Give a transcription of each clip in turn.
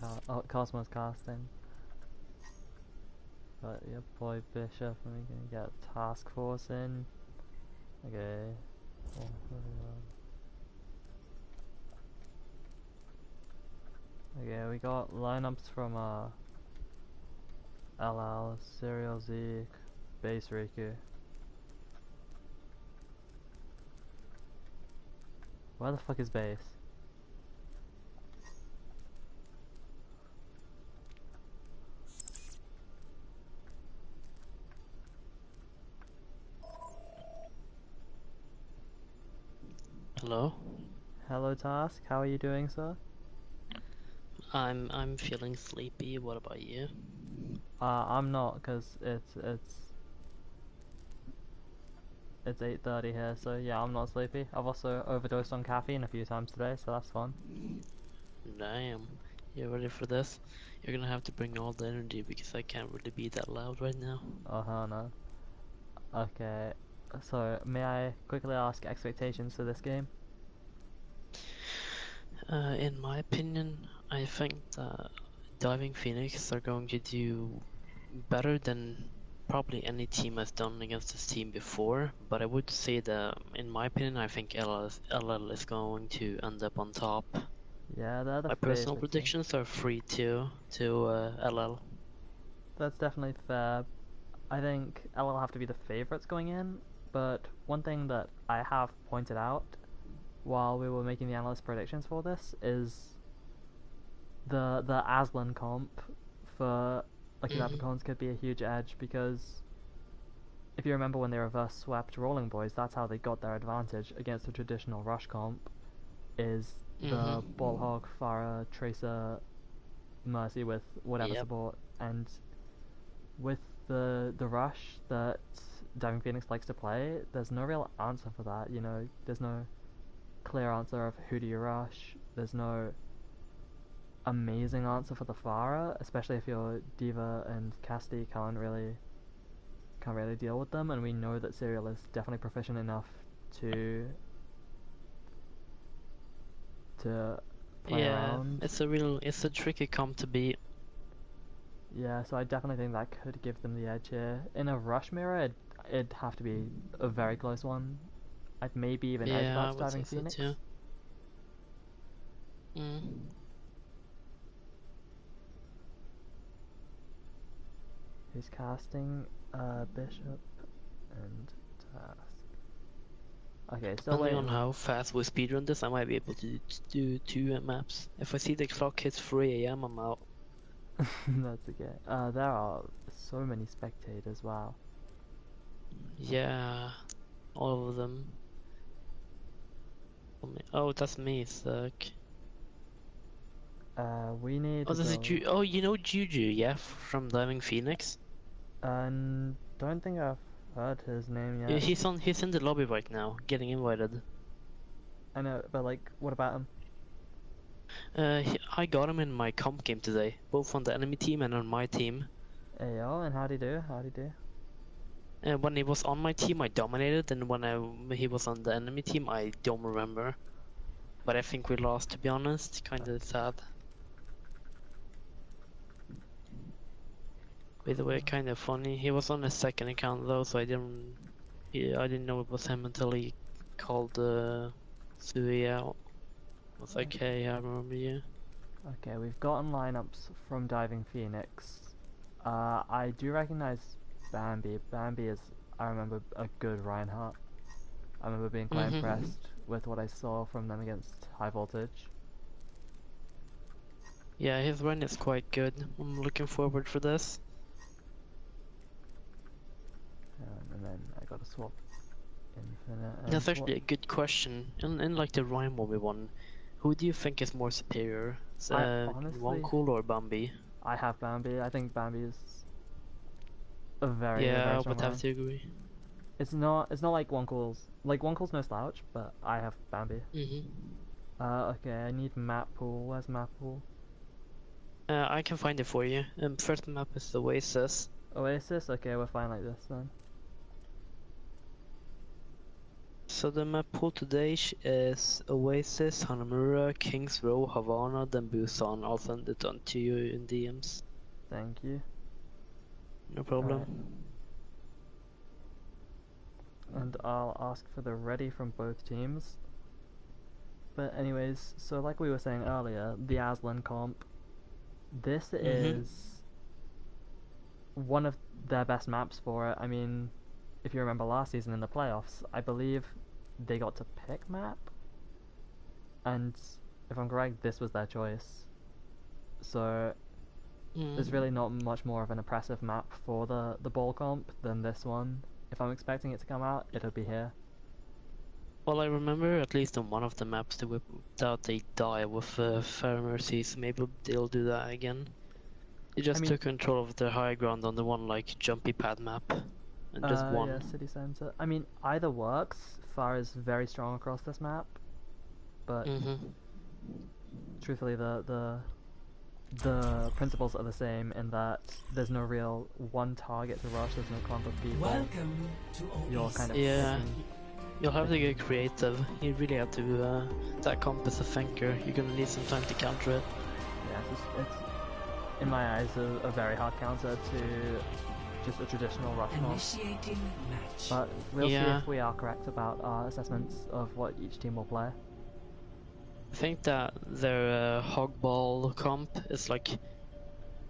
Cosmo's casting. But your boy Bishop, and we're gonna get Task Force in. Okay. Oh, okay, we got lineups from LL, Serial Zeke, Base Riku. Where the fuck is Base? Hello. Hello Task, how are you doing, sir? I'm feeling sleepy. What about you? I'm not, cause it's 8:30 here, so yeah, I'm not sleepy. I've also overdosed on caffeine a few times today, so that's fun. Damn. You ready for this? You're gonna have to bring all the energy because I can't really be that loud right now. Oh hell no. Okay, so may I quickly ask expectations for this game? In my opinion, I think that Diving Phoenix are going to do better than probably any team has done against this team before, but I would say that, in my opinion, I think LL is going to end up on top. Yeah, they're the My personal favorite team. predictions are 3-2 to LL. That's definitely fair. I think LL will have to be the favorites going in, but one thing that I have pointed out while we were making the analyst predictions for this is the Aslan comp for Lucky Leprechauns could be a huge edge, because if you remember when they reverse swept Rolling Boys, that's how they got their advantage against the traditional rush comp, is the Ball Hog, Farah, Tracer, Mercy with whatever Yep. support, and with the rush that Diving Phoenix likes to play, there's no real answer for that, you know, there's no clear answer of who do you rush, there's no amazing answer for the Farah, especially if your Diva and Casti can't really deal with them, and we know that Serial is definitely proficient enough to play Yeah, around. it's a tricky comp to beat. Yeah, so I definitely think that could give them the edge here. In a rush mirror, it'd have to be a very close one. I'd maybe even edge Yeah, I that would say Diving so Phoenix. too. Mm. Who's casting Bishop and Task. Okay, still Depending on waiting. how fast we speedrun this, I might be able to do two maps. If I see the clock hits 3 a.m., I'm out. That's okay. There are so many spectators, wow. Yeah, all of them. Oh, that's me, suck. We need Oh, to there's a go. Oh, you know Juju, yeah, from Diving Phoenix. And don't think I've heard his name Yeah, yet. he's in the lobby right now, getting invited. I know, but like, what about him? I got him in my comp game today, both on the enemy team and on my team. Ayo, and how'd he do? How'd he do? When he was on my team, I dominated, and he was on the enemy team, I don't remember. But I think we lost, to be honest. Kinda sad. By the way, kinda funny. He was on his second account though, so I didn't know it was him until he called Sui out. I was like, hey, I remember you. Okay, we've gotten lineups from Diving Phoenix. I do recognize Bambi. Bambi is, I remember, a good Reinhardt. I remember being quite impressed with what I saw from them against High Voltage. Yeah, his run is quite good. I'm looking forward for this. And then I got to swap Infinite and That's swap. actually a good question. In like the Ryan 1v1, who do you think is more superior? I honestly, Cool or Bambi? I have Bambi. I think Bambi is a Yeah, very I strong would have line. to agree. It's not like One Cool's no slouch, but I have Bambi. Okay, I need map pool. Where's map pool? I can find it for you. First map is the Oasis. Oasis? Okay, we're fine like this then. So the map pool today is Oasis, Hanamura, Kings Row, Havana, then Busan. I'll send it on to you in DMs. Thank you. No problem. And I'll ask for the ready from both teams. But anyways, so like we were saying earlier, the Aslan comp, this is one of their best maps for it. I mean, if you remember last season in the playoffs, I believe they got to pick map, and if I'm correct, this was their choice. So there's really not much more of an impressive map for the ball comp than this one. If I'm expecting it to come out, it'll be here. Well, I remember at least on one of the maps they whipped out they die with Fair Mercies. Maybe they'll do that again. They just took control of the high ground on the one like jumpy pad map and just won. Yeah, city center. I mean, either works. Far is very strong across this map, but truthfully, the principles are the same in that there's no real one target to rush. There's no clump of people. Welcome to Oasis. You're kind of You'll have to get creative. You really have to. That comp is a thinker. You're gonna need some time to counter it. Yeah, it's in my eyes a very hard counter to just a traditional rush comp. But we'll see if we are correct about our assessments of what each team will play. I think that their hogball comp is like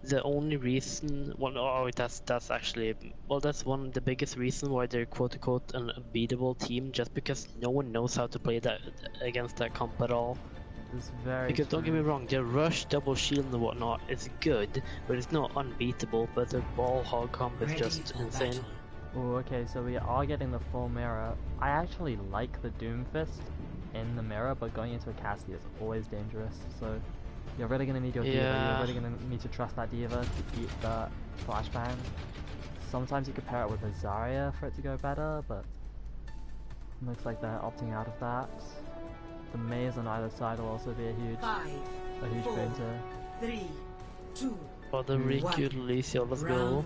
the only reason. Well, that's actually that's one of the biggest reason why they're quote unquote an unbeatable team, just because no one knows how to play that against that comp at all. It's very because don't get me wrong, their rush, double shield and whatnot is good, but it's not unbeatable. But their ball hog comp is just insane. Oh, okay, so we are getting the full mirror. I actually like the Doomfist in the mirror, but going into a Cassidy is always dangerous. So you're really gonna need your Diva. You're really gonna need to trust that Diva to beat the flashbang. Sometimes you could pair it with a Zarya for it to go better, but looks like they're opting out of that. The maze on either side will also be a huge boon to. 3, 2. Oh, the Riku Lucio, let's go.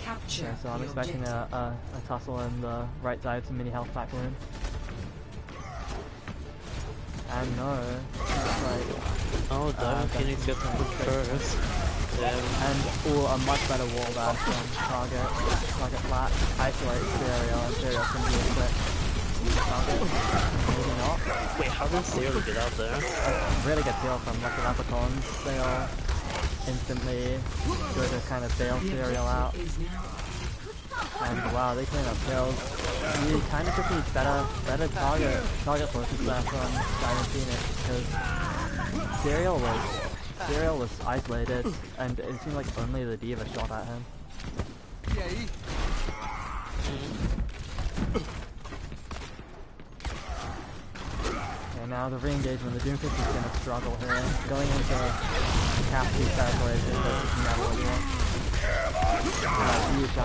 Okay, so I'm expecting a tussle in the right side, some mini health back in. And no, it's like... Oh, Diamond Phoenix gets him first. And a much better wall dash from target flat, isolate Serial, and Serial's gonna be a quick target. Maybe not. Wait, how does Serial get out there? Really good deal from like the Leprechauns. They all instantly go to kind of bail Serial out. And wow, they clean up kills. You kind of just need better target focus there from Diamond Phoenix, because Serial was isolated, and it seemed like only the Diva shot at him. Okay, now the re-engagement, the Doomfist is going to struggle here. Going into Cassidy's territory is just never what you want.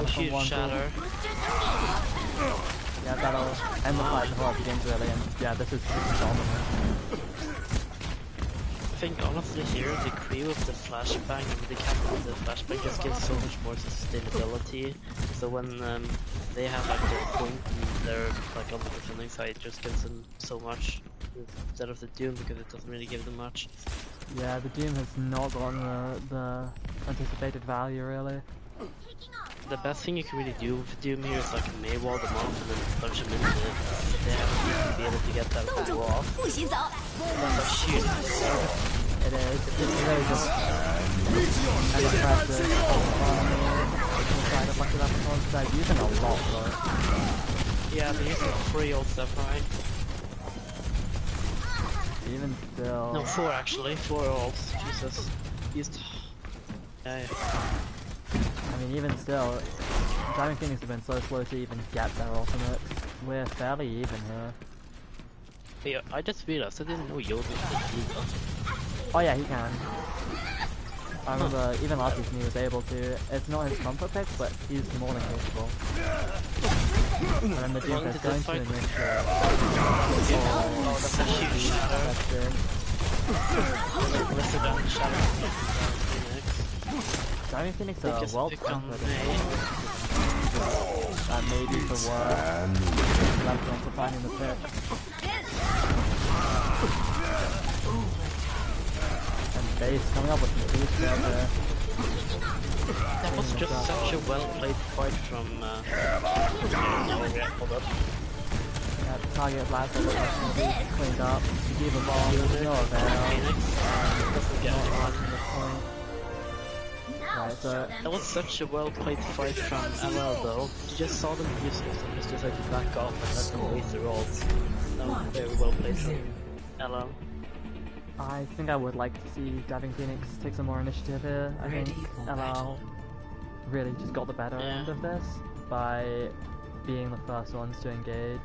Huge shatter. Yeah, that'll end the fight before it begins really, and yeah, this is dominant. I think honestly here, the crew of the flashbang and the captain of the flashbang just gives so much more sustainability. So when they have like their point and they're like on the defending side, it just gives them so much instead of the Doom, because it doesn't really give them much. Yeah, the Doom has not gotten the anticipated value really. The best thing you can really do with Doom here is like Maywall them off and then punch them into it. They have to be able to get that combo off. That's a huge service. It is. It's really just an impressive side of like the they're using a lot though. Yeah, they're using 3 old stuff, right? Even still... No, 4 actually. 4 ults. Jesus. Used... Yeah. I mean, even still, Diamond Phoenix have been so slow to even get their ultimates. We're fairly even here. Yeah, I just realized I didn't know Yoda could do that. Oh yeah, he can. I remember even last season he was able to. It's not his comfort pick, but he's more than capable. And then the Doom is going to initiate. Oh, that's a huge shadow. That's good. Listed on shadow. Diamond Phoenix are well confident. that may be the worst. Leprechauns are finding the pick. And base coming up with some food there. That was just such a well-played fight from Yeah, the target last will be cleaned up. You give a ball, there's no avail. doesn't get Not one. marking the point. Right, so That was such a well-played fight from LL though. You just saw them use it and just decided to back off and let them waste their ults. That was very well played from LL. I think I would like to see Diving Phoenix take some more initiative here. I think LL really just got the better end of this by being the first ones to engage.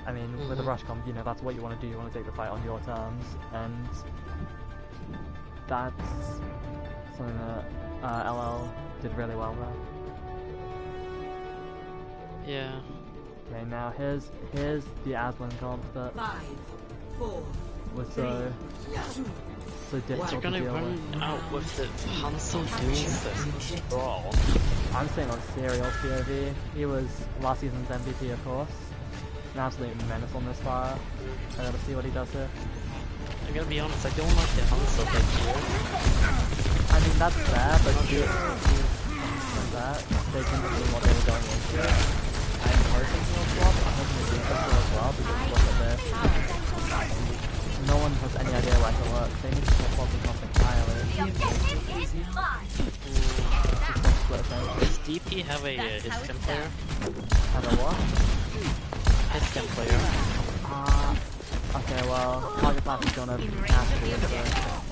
I mean, with the rush comp, you know, that's what you want to do. You want to take the fight on your terms, and that's something that LL did really well there. Yeah. Okay, now here's the Aslan comp that 5, 4, was so They're difficult to gonna deal run with. out with the Hansel Doomfist brawl. I'm staying on Serial's POV. He was last season's MVP, of course. An absolute menace on this fire. I gotta see what he does here. I'm gonna be honest, I don't like the Hansel pick here. I mean, that's fair, but from that, they couldn't see what they were going into. I'm hoping he'll swap. I'm hoping the defense will as well, because look at this. No one has any idea where to look. They need to swap up with something entirely. Does DP have a Hiscam player? Have a what? Hiscam player. Okay, well, target pass is gonna cast it, so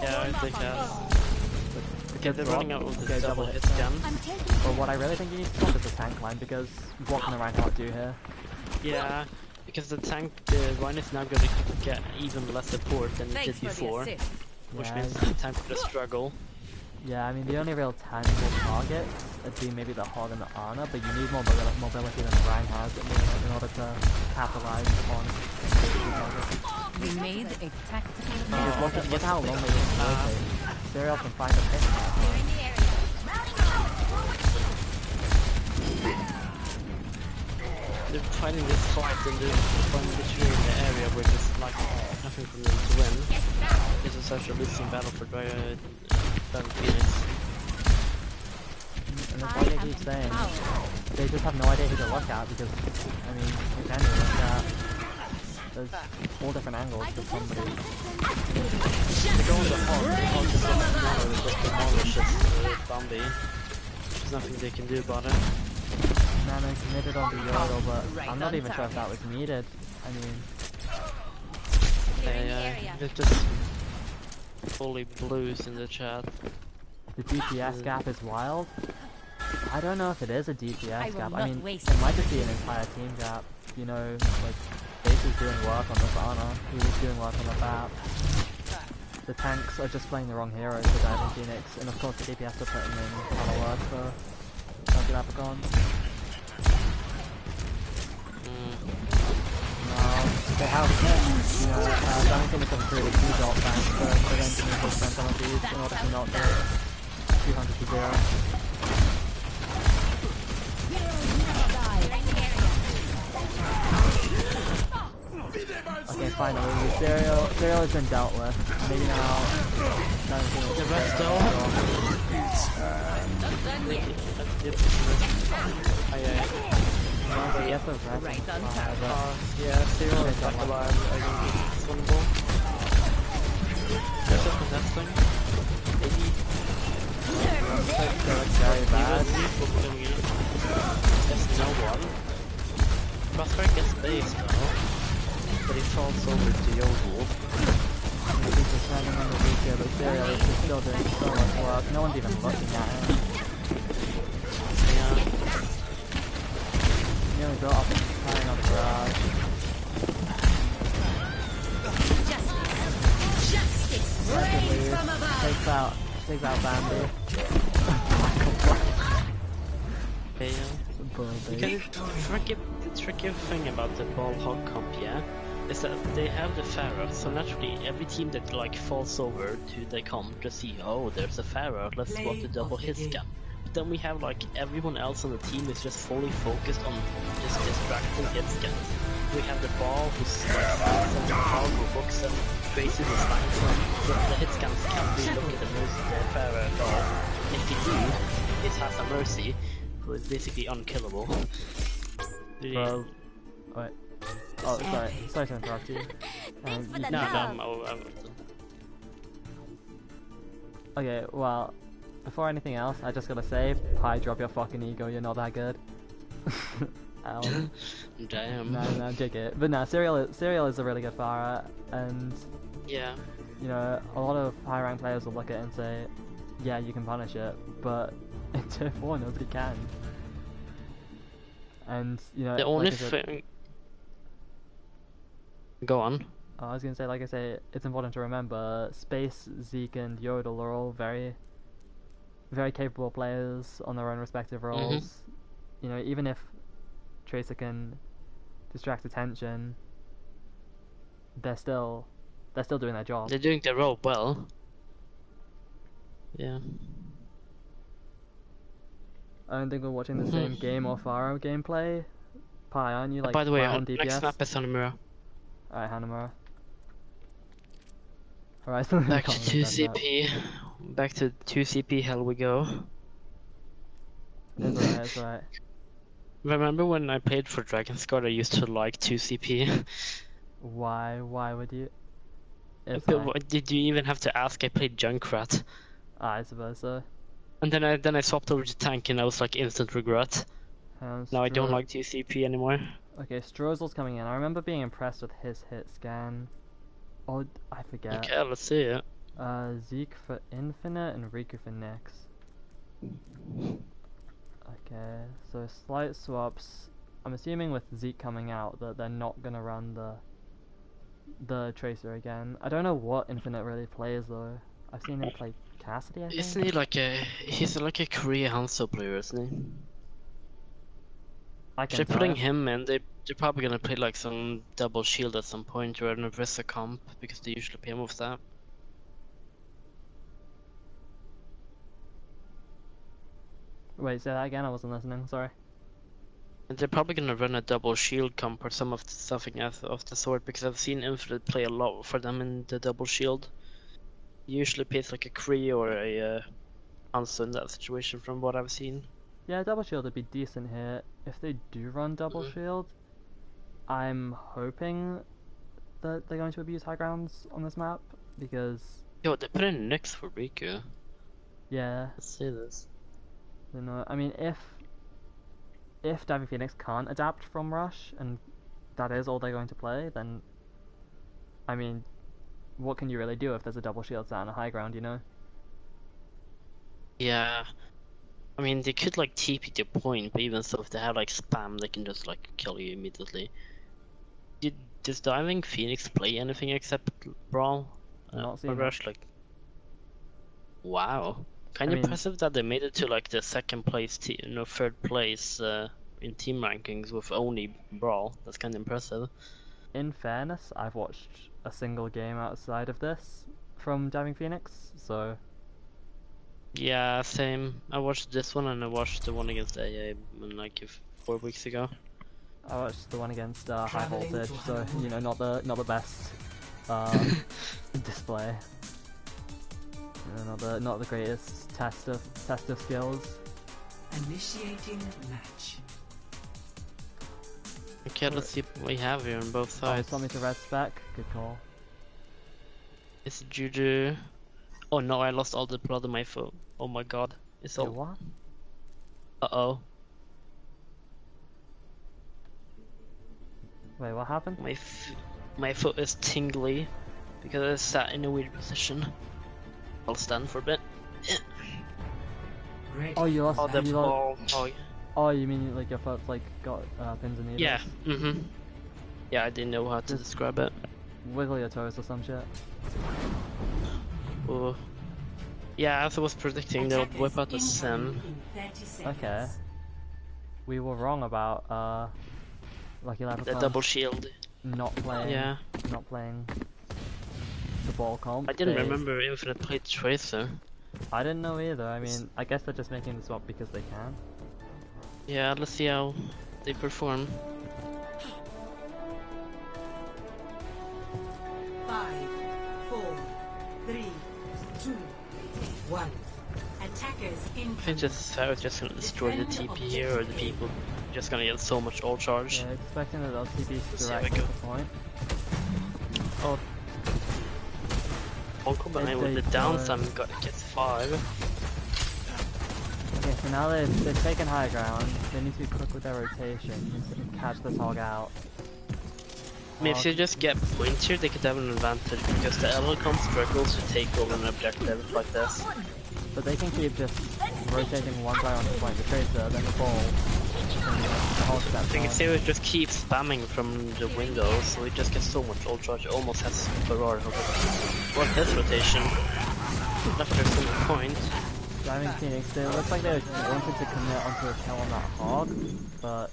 Yeah, they cast. okay, They're running out with the okay, double hit. Hiscam. But what I really think you need to stop is the tank line, because what can the Reinhardt do here? Yeah, because the Rhine is now gonna get even less support than it did before. Which Yeah, means the tank will struggle. yeah, I mean, the only real tangible target would be maybe the Hog and the Ana, but you need more mobility than the Reinhardt in order to capitalize on We made a tactical because look how long they can rotate. Serial can find a pick now. They're fighting this fight and they're fighting literally in the area where there's like nothing for them to win. This is such a losing battle for Diving Phoenix. And that's why they keep saying they just have no idea who to look at, because I mean, you can look at there's 4 different angles for somebody. They go on the Hog just looks smaller, they just demolishes Bambi. There's nothing they can do about it. Nano committed on the Yordle, but I'm not even sure if that was needed. I mean, They're just fully blues in the chat. the DPS gap is wild. I don't know if it is a DPS will gap. not I mean, waste it might just be an entire team gap. You know, like, Base is doing work on this Ana, he was doing work on the BAP. The tanks are just playing the wrong heroes for Diving Phoenix, and of course the DPS are putting in a lot of work for Target Apricon. They have, you know, Diving Phoenix have created 2 dot banks for them to move some of these in order to not go 200 to 0. Okay, finally, Serial has been dealt with. Maybe now, The rest though? Yes, the rest. Right on time. Yeah, Serial is back alive. I think it's vulnerable. There's a contesting. Maybe. Very bad. There's no one. Busker gets base though. But he falls over to Yodel. He's just standing on the weak here, but Serial is just still doing so much work. No one's even looking at him. Yeah. Nearly got up and firing on the garage. Justice rains from above. Takes out Bambi. Okay, yeah. Because the tricky thing about the ball hog comp, yeah, is that they have the Pharaoh, so naturally every team that like falls over to the comp just see, oh, there's a Pharaoh, let's swap the double hit scam. But then we have like everyone else on the team is just fully focused on just distracting hit scans. We have the ball who's like some powerful books and Tracy the sniper. So the hit scans can't really look at the Mercy Fair at all. If they do, it has a Mercy who is basically unkillable. Bro, wait. Oh, sorry to interrupt you. Thanks for the No, love. Okay, well, before anything else, I just gotta say, Pi, drop your fucking ego, you're not that good. Damn. No, JK. But no, Serial is a really good Pharah, and, Yeah. you know, a lot of high rank players will look at it and say, yeah, you can punish it, but in tier 4, nobody can. And, you know, The only like I said, thing. Go on. I was gonna say, like I say, it's important to remember, Space, Zeke, and Yodel are all very, very capable players on their own respective roles. You know, even if Tracer can distract attention, they're still doing their job. They're doing their role well. Yeah. I don't think we're watching the same game or Pharah gameplay. Pi, aren't you like By the way, quite on DPS? next map is Hanamura. Alright, Hanamura. Alright, Back to 2CP. Back to 2CP, hell we go. It's alright. Remember when I played for Dragon's Guard, I used to like 2CP? Why would you? It's Okay, fine. did you even have to ask? I played Junkrat. I suppose so. And then I swapped over to tank and I was like instant regret. Now I don't like 2CP anymore. Okay, Strozel's coming in. I remember being impressed with his hit scan. Oh, I forget. Okay, let's see it. Zeke for Infinite and Riku for Nyx. Okay, so slight swaps. I'm assuming with Zeke coming out that they're not gonna run the Tracer again. I don't know what Infinite really plays though. I've seen him play Cassidy, I think. Isn't he like he's like a Korea Hanzo player, isn't he? I can They're tell. putting him in, they're probably gonna play like some double shield at some point or an Orisa comp because they usually play him with that. Wait, say that again? I wasn't listening. Sorry. And they're probably gonna run a double shield comp or some of the something of the sort because I've seen Infinite play a lot for them in the double shield. He usually plays like a Kree or a Hanzo in that situation from what I've seen. Yeah, double shield would be decent here. If they do run double shield, I'm hoping that they're going to abuse high grounds on this map because Yo, they put in Nyx for Riku. yeah, Let's see this. you know, I mean if Diving Phoenix can't adapt from Rush and that is all they're going to play, then I mean, what can you really do if there's a double shield set on a high ground, you know? Yeah. I mean, they could like TP to point, but even so, if they have like spam, they can just like kill you immediately. Does Diving Phoenix play anything except Brawl? Not Or seen Rush? Like, wow, kind I of mean- impressive that they made it to like the second place, third place in team rankings with only Brawl. That's kind of impressive. In fairness, I've watched a single game outside of this from Diving Phoenix, so Yeah, same. I watched this one and I watched the one against AA like 4 weeks ago. I watched the one against High Voltage, so you know, not the best display. You know, not the greatest test of skills. Initiating match. Okay, let's see what we have here on both Oh, sides. saw me to red spec. Good call. It's Juju. Oh no, I lost all the blood on my foot. Oh my god. It's Wait, all. what? Uh-oh. Wait, what happened? My foot is tingly because I sat in a weird position. I'll stand for a bit. Ready. Oh, you lost. Oh, the you lost. ball. Oh, Oh, you mean like your foot's like got pins and needles? yeah. Mm-hmm. Yeah, I didn't know how to Just- describe it. Wiggle your toes or some shit. Oh. Yeah, as I was predicting, they'll whip out the sim. Okay. We were wrong about Lucky The Leprechauns double shield. not playing. Yeah. Not playing the ball comp. I didn't They- remember Infinite played Tracer. I didn't know either. I mean, I guess they're just making the swap because they can. Yeah, let's see how they perform. 5, 4, 3, 2, 1. Attackers I think incoming. this Pharah is just gonna destroy the TP here, or the people just gonna get so much ult charge. Yeah, expecting that they'll TP See how we directly go. to the point. Oh, I'll combine with the They downtime, gets 5. okay, so now they've taken high ground. They need to be quick with their rotations and catch this hog out. I mean, if they just get points here, they could have an advantage because the Elecom struggles to take over an objective like this. But they can keep just rotating one player on the point, the tracer, then the ball, and the whole step. So you can see we just keep spamming from the window, so we just get so much ult charge, it almost has Ferrari. What this rotation? Left there's some point. Driving Phoenix, it looks like they wanted to commit onto a kill on that hog, but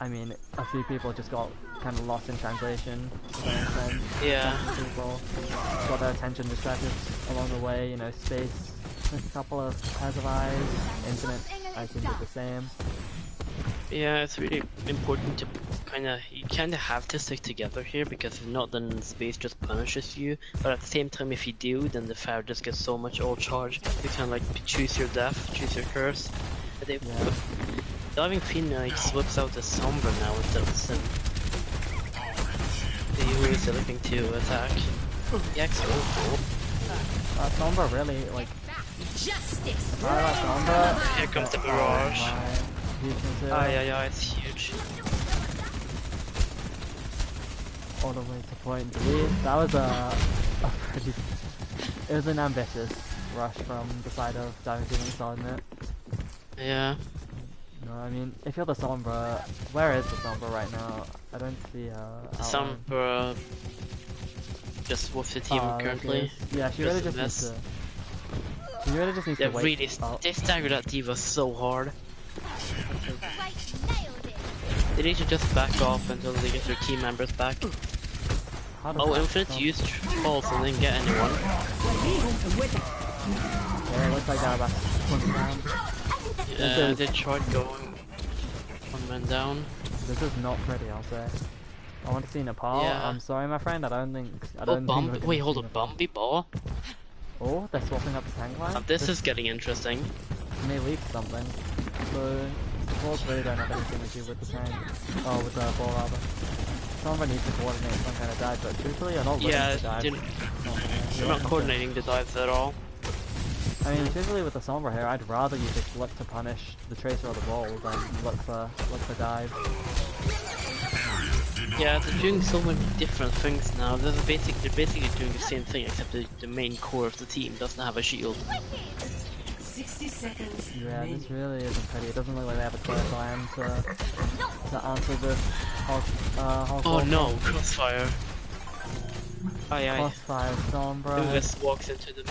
I mean, a few people just got kind of lost in translation, to that extent. Yeah. Some people got their attention distracted along the way, you know, space with a couple of pairs of eyes, infinite, I think did the same. Yeah, it's really important to you kinda have to stick together here, because if not, then space just punishes you. But at the same time, if you do, then the Pharah just gets so much ult charge. You can like choose your death, choose your curse. But they, Yeah. Diving Phoenix whips out the Sombra now instead of Sin. The Yuri is looking to attack. The X awful. Sombra really, like, Justice. I like Sombra. Here comes the but, barrage. my weakness is Ah, yeah, it's huge. all the way to point B. That was a pretty, it was an ambitious rush from the side of Diving Phoenix, I'll admit. Yeah. No, I mean, if you're the Sombra, where is the Sombra right now? I don't see her. The outline. Sombra just with the team Ah, there she currently. is. Yeah, she really Just a just needs mess. to. She really just needs They to wait. really Oh, they stagger that diva so hard. They need to just back off until they get their team members back. how does Oh, that Infinite stop? used falls and didn't get anyone. Yeah, it looks like they're about to push down. Yeah, is- they tried going one man down. This is not pretty, I'll say. I want to see Nepal. Yeah. I'm sorry, my friend. I don't think. Oh, we're gonna Wait, see hold on, Nepal. Bumby Ball? Oh, they're swapping up the tank line. This is getting interesting. may leak something. So, Bulls really don't have anything to do with the tank. Oh, with the ball rather. Someone needs to coordinate some kind of dive, but truthfully, you're not looking Yeah, to dive. they're not coordinating the dives at all. I mean, truthfully, with the Sombra here, I'd rather you just look to punish the Tracer or the Ball than look for dive. Yeah, they're doing so many different things now. They're basically doing the same thing, except the main core of the team doesn't have a shield. 60 seconds Yeah, remaining. this really isn't pretty. It doesn't look like they have a clear plan to answer this whole Oh no, crossfire. Aye aye. Crossfire Sombra. Lewis walks into the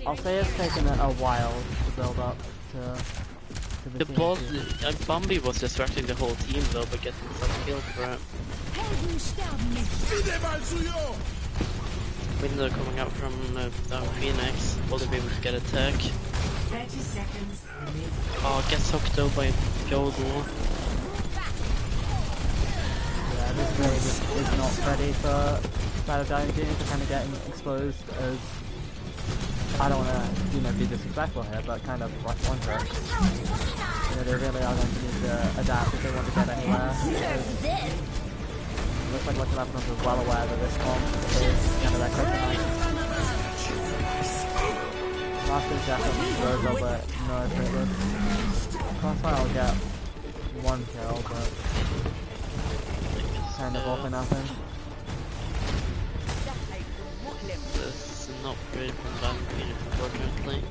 I'll say it's taken a while to build up to the team boss. issue. Bambi was distracting the whole team though, by getting some kills for him. Window coming out from down Phoenix. Will they be able to get attack? 30 seconds remaining. Oh, gets hooked though by Jodel. Yeah, this really just is not ready for Battle Diving Team to kind of getting exposed as, I don't want to, be disrespectful here, but kind of one trick. They really are going to need to adapt if they want to get anywhere. It looks like Lucky Leprechauns was well aware that this comp is kind of their kryptonite. Last is definitely Rosa, but no Fritless. Crossfire will get one kill, but kind of all for nothing. This is not great from Diamond Phoenix, unfortunately.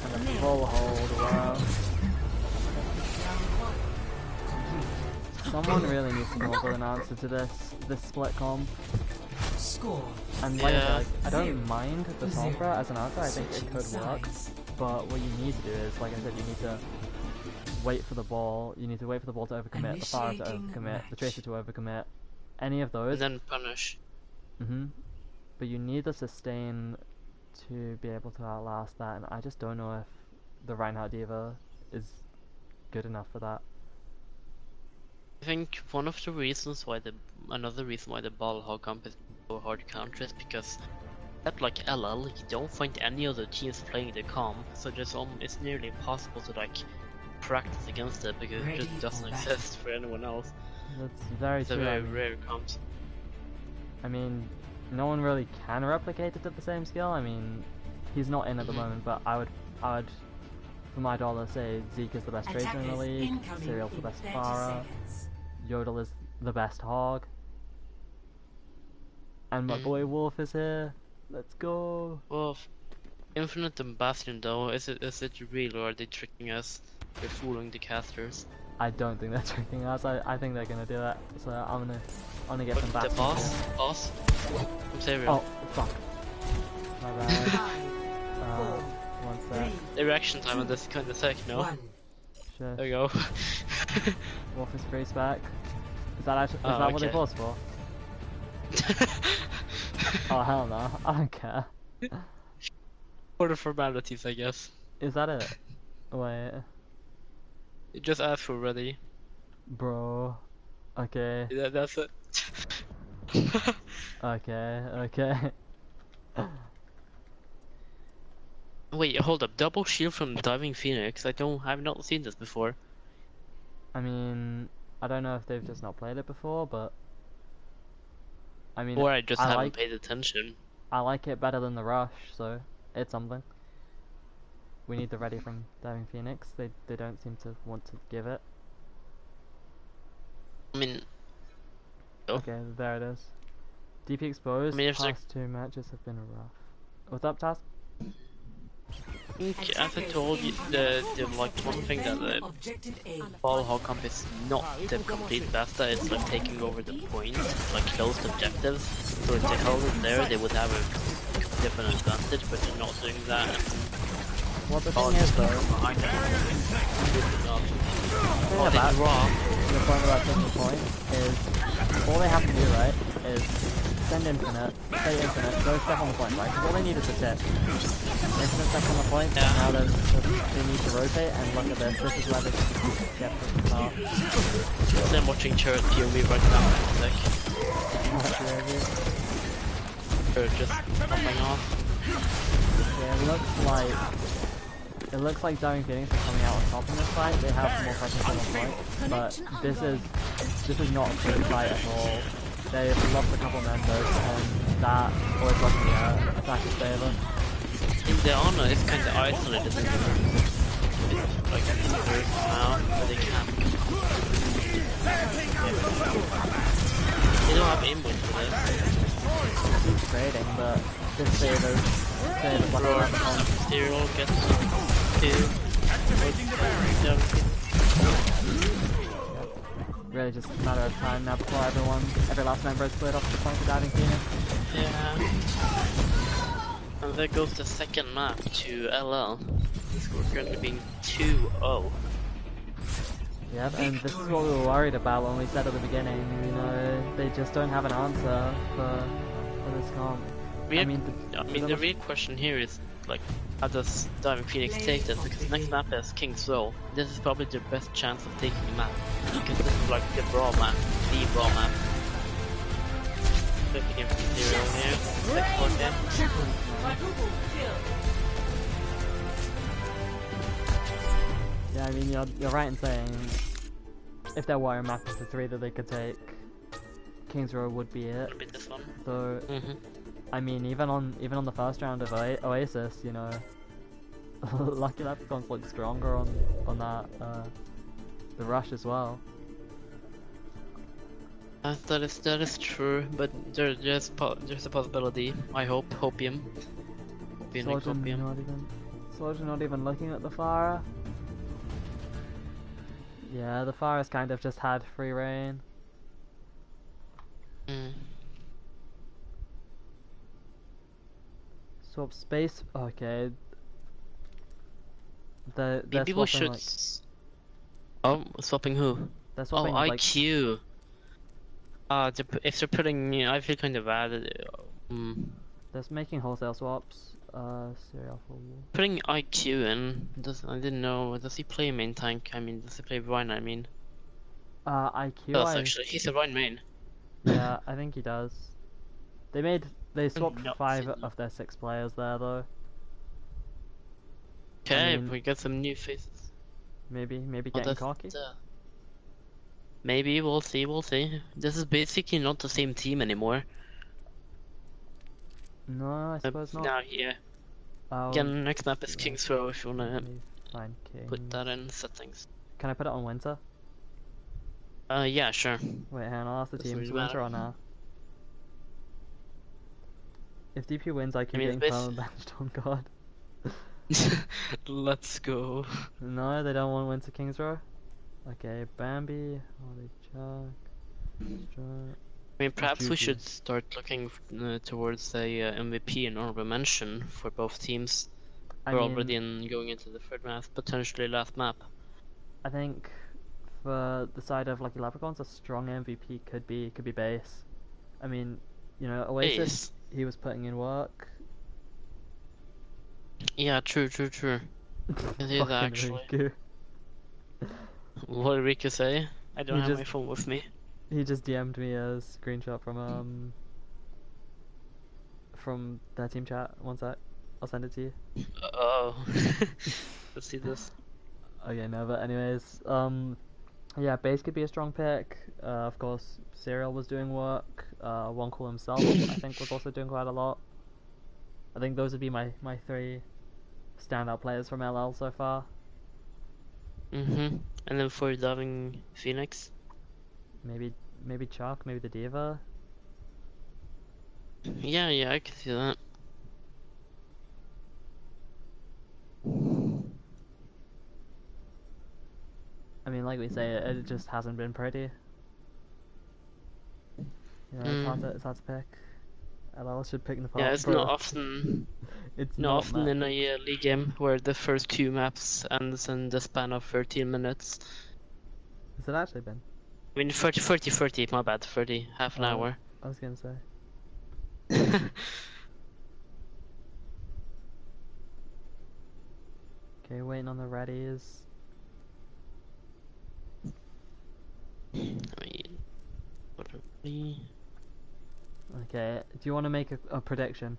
And a full hold, wow. Someone really needs to come up with an answer to this split comp. Score. And like I said, Yeah. like, I don't mind the Sombra as an answer, I think it could work. But what you need to do is, like I said, you need to wait for the ball. You need to wait for the ball to overcommit, the Pharah to Initiating overcommit, the Tracer to overcommit, any of those. And then punish. But you need the sustain to be able to outlast that, and I just don't know if the Reinhardt Diva is good enough for that. I think one of the reasons why another reason why the ball hog comp is so hard to counter is because except like LL, you don't find any other teams playing the comp, so it's nearly impossible to like practice against it because it just doesn't exist for anyone else. That's very It's true. a very rare comp. I mean, no one really can replicate it at the same skill. I mean, he's not in at the moment, but I would, for my dollar, say Zeke is the best Tracer in the league, Serial's the best Pharah, Yodel is the best Hog, and my boy Wolf is here. Let's go! Wolf. Infinite and Bastion though, is it real or are they tricking us? They're fooling the casters. I don't think they're tricking us. I think they're gonna do that. So I'm gonna get them back. The boss? I'm serious. Oh fuck! My bad. One sec. The reaction time on this kind of sick, no? Sure. There we go. Wolf is free spec. Is that actually, is that what they paused for? Oh hell no! I don't care. For the formalities, I guess. Is that it? Wait. You just asked for ready. Bro. Okay. Yeah, that's it. Okay. Wait, hold up. Double shield from Diving Phoenix. I've not seen this before. I mean, I don't know if they've just not played it before, but I mean, Or I just haven't like, paid attention. I like it better than the Rush, so it's something. We need the ready from Diving Phoenix. They don't seem to want to give it. I mean, Okay, there it is. DP exposed. I mean, if Past two matches have been rough. What's up, Taz? as I told you, the like one thing that the ball hog comp is not the complete besta, it's like taking over the point, like closed objectives. So if they held it there, they would have a different advantage, but they're not doing that. Well, the thing is though, Behind them. the point about taking the point is all they have to do, right, is send infinite, say infinite, go step on the point, right? Because all they need is a tip. Infinite step on the point, and now they need to rotate, and look at this. This is where they get to the start. I'm watching Turret POV right now, like, they're just popping off. Yeah, it looks like Diving Phoenix is coming out on top in this fight. They have more presence on the point, but this is not a free fight at all. They've lost a couple members, and that always works in the attacker's favour. In the honor, it's kind of isolated. It's like now, but they can't. They don't have input for this. Keep trading, but this favors like Roar, Serial gets two. Really just a matter of time now before every last member is split off the point of Diving Phoenix. Yeah. And there goes the second map to LL. The score currently being 2-0. Yep, and this is what we were worried about when we said at the beginning, you know, they just don't have an answer for this comp. I mean, the real question here is, like, how does Diving Phoenix take this? Because next map is King's Row. This is probably their best chance of taking the map. Because this is like the brawl map. The brawl map. Flipping in from 0 here. 6-4 Yeah, I mean, you're right in saying if there were a map of the three that they could take, King's Row would be it. Would be this one. So, I mean, even on the first round of Oasis, you know, Lucky Leprechauns look stronger on that the Rush as well. That is true, but there's a possibility. I hope Hopium. Phoenix Hopium. Soldier not even looking at the Pharah. Yeah, the Pharah's kind of just had free reign. Swap space. Okay. Maybe we should. Like, oh, swapping who? they're Oh, swapping like, IQ. If they're putting, I feel kind of bad. They're making wholesale swaps. Serial for war. Putting IQ in. I didn't know. Does he play main tank? I mean, does he play Vine? I mean, IQ. does actually. He's a Vine main. Yeah, I think he does. They swapped not 5 seen of their 6 players there though. Okay, mean- we got some new faces. Maybe Oh, getting that's cocky. Maybe we'll see. We'll see. This is basically not the same team anymore. No, I suppose not. Now, yeah. Oh, Again, next map is yeah. King's Row if you wanna let me find put Kings. that in settings. Can I put it on winter? Yeah, sure. Wait, hang on, I'll ask the Doesn't teams. really Winter matter. or now? If DP wins, I keep mean, getting it's perma benched on God. Let's go. No, they don't want Winter Kings Row. Okay, Bambi, Holy Chuck, Strut. I mean, perhaps we Juju. should start looking towards a MVP and honorable mention for both teams. I We're mean, already going into the third map, potentially last map. I think for the side of Lucky Leprechauns, a strong MVP could be base. I mean, you know, Oasis, Base. he was putting in work. Yeah, true. It is Fucking actually. Riku. What did Riku say? I don't He have just- my phone with me. He just DM'd me a screenshot from their team chat. One sec, I'll send it to you. Oh. Let's see this. Okay, no, but anyways, yeah, base could be a strong pick. Of course, Serial was doing work. One Cool himself, I think, was also doing quite a lot. I think those would be my 3 standout players from LL so far. And then for Diving Phoenix. Maybe Chuck, maybe the Diva. Yeah, I can see that. I mean, like we say, it just hasn't been pretty. You know, it's hard to pick. LL should pick Nepal. Yeah, it's bro. not often. It's Not often Matt. in a league game where the first 2 maps ends in the span of 13 minutes. Has it actually been? I mean, 30, my bad, 30, half an Oh. hour. I was gonna say. Okay, waiting on the readies. I mean, literally. Okay, do you want to make a prediction?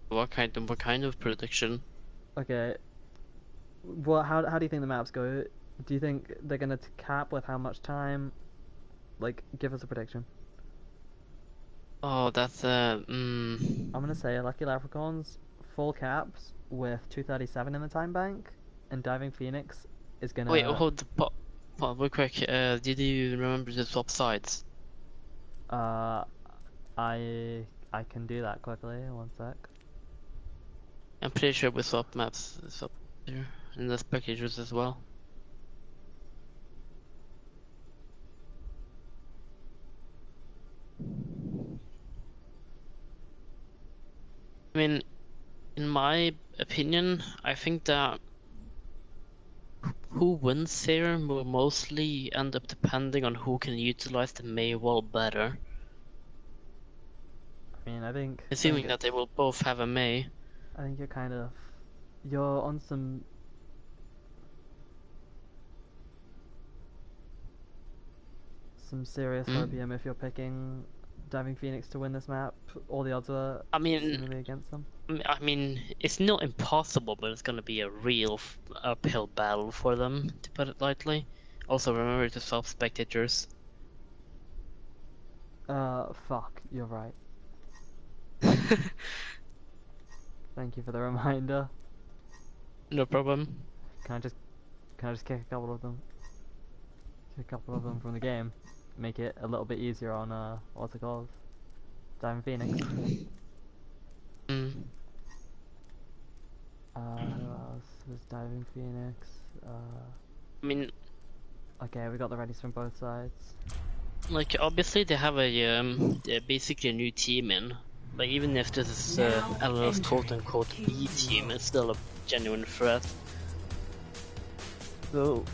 What kind of prediction? Okay. Well, how do you think the maps go? Do you think they're gonna cap with how much time? Like, give us a prediction. Oh, that's I'm gonna say Lucky Leprechauns full caps with 237 in the time bank, and Diving Phoenix is gonna. Wait, hold the real quick. Did you remember the swap sides? I can do that quickly. One sec. I'm pretty sure we swap maps swap here in the packages as well. I mean, in my opinion, I think that who wins here will mostly end up depending on who can utilize the May wall better. I mean, I think. Assuming that they will both have a May. I think you're on some serious RPM if you're picking Diving Phoenix to win this map. All the odds are seemingly against them. I mean, it's not impossible, but it's gonna be a real uphill battle for them, to put it lightly. Also, remember to swap spectators. Fuck, you're right. Thank you for the reminder. No problem. Can I just kick a couple of them? Kick a couple of them from the game. Make it a little bit easier on what's it called? Diving Phoenix. Mm. Who else was Diving Phoenix? I mean, Okay, we got the readies from both sides. like, obviously they have they're basically a new team in. Like, even if this is LL's quote-unquote B team, it's still a genuine threat. So,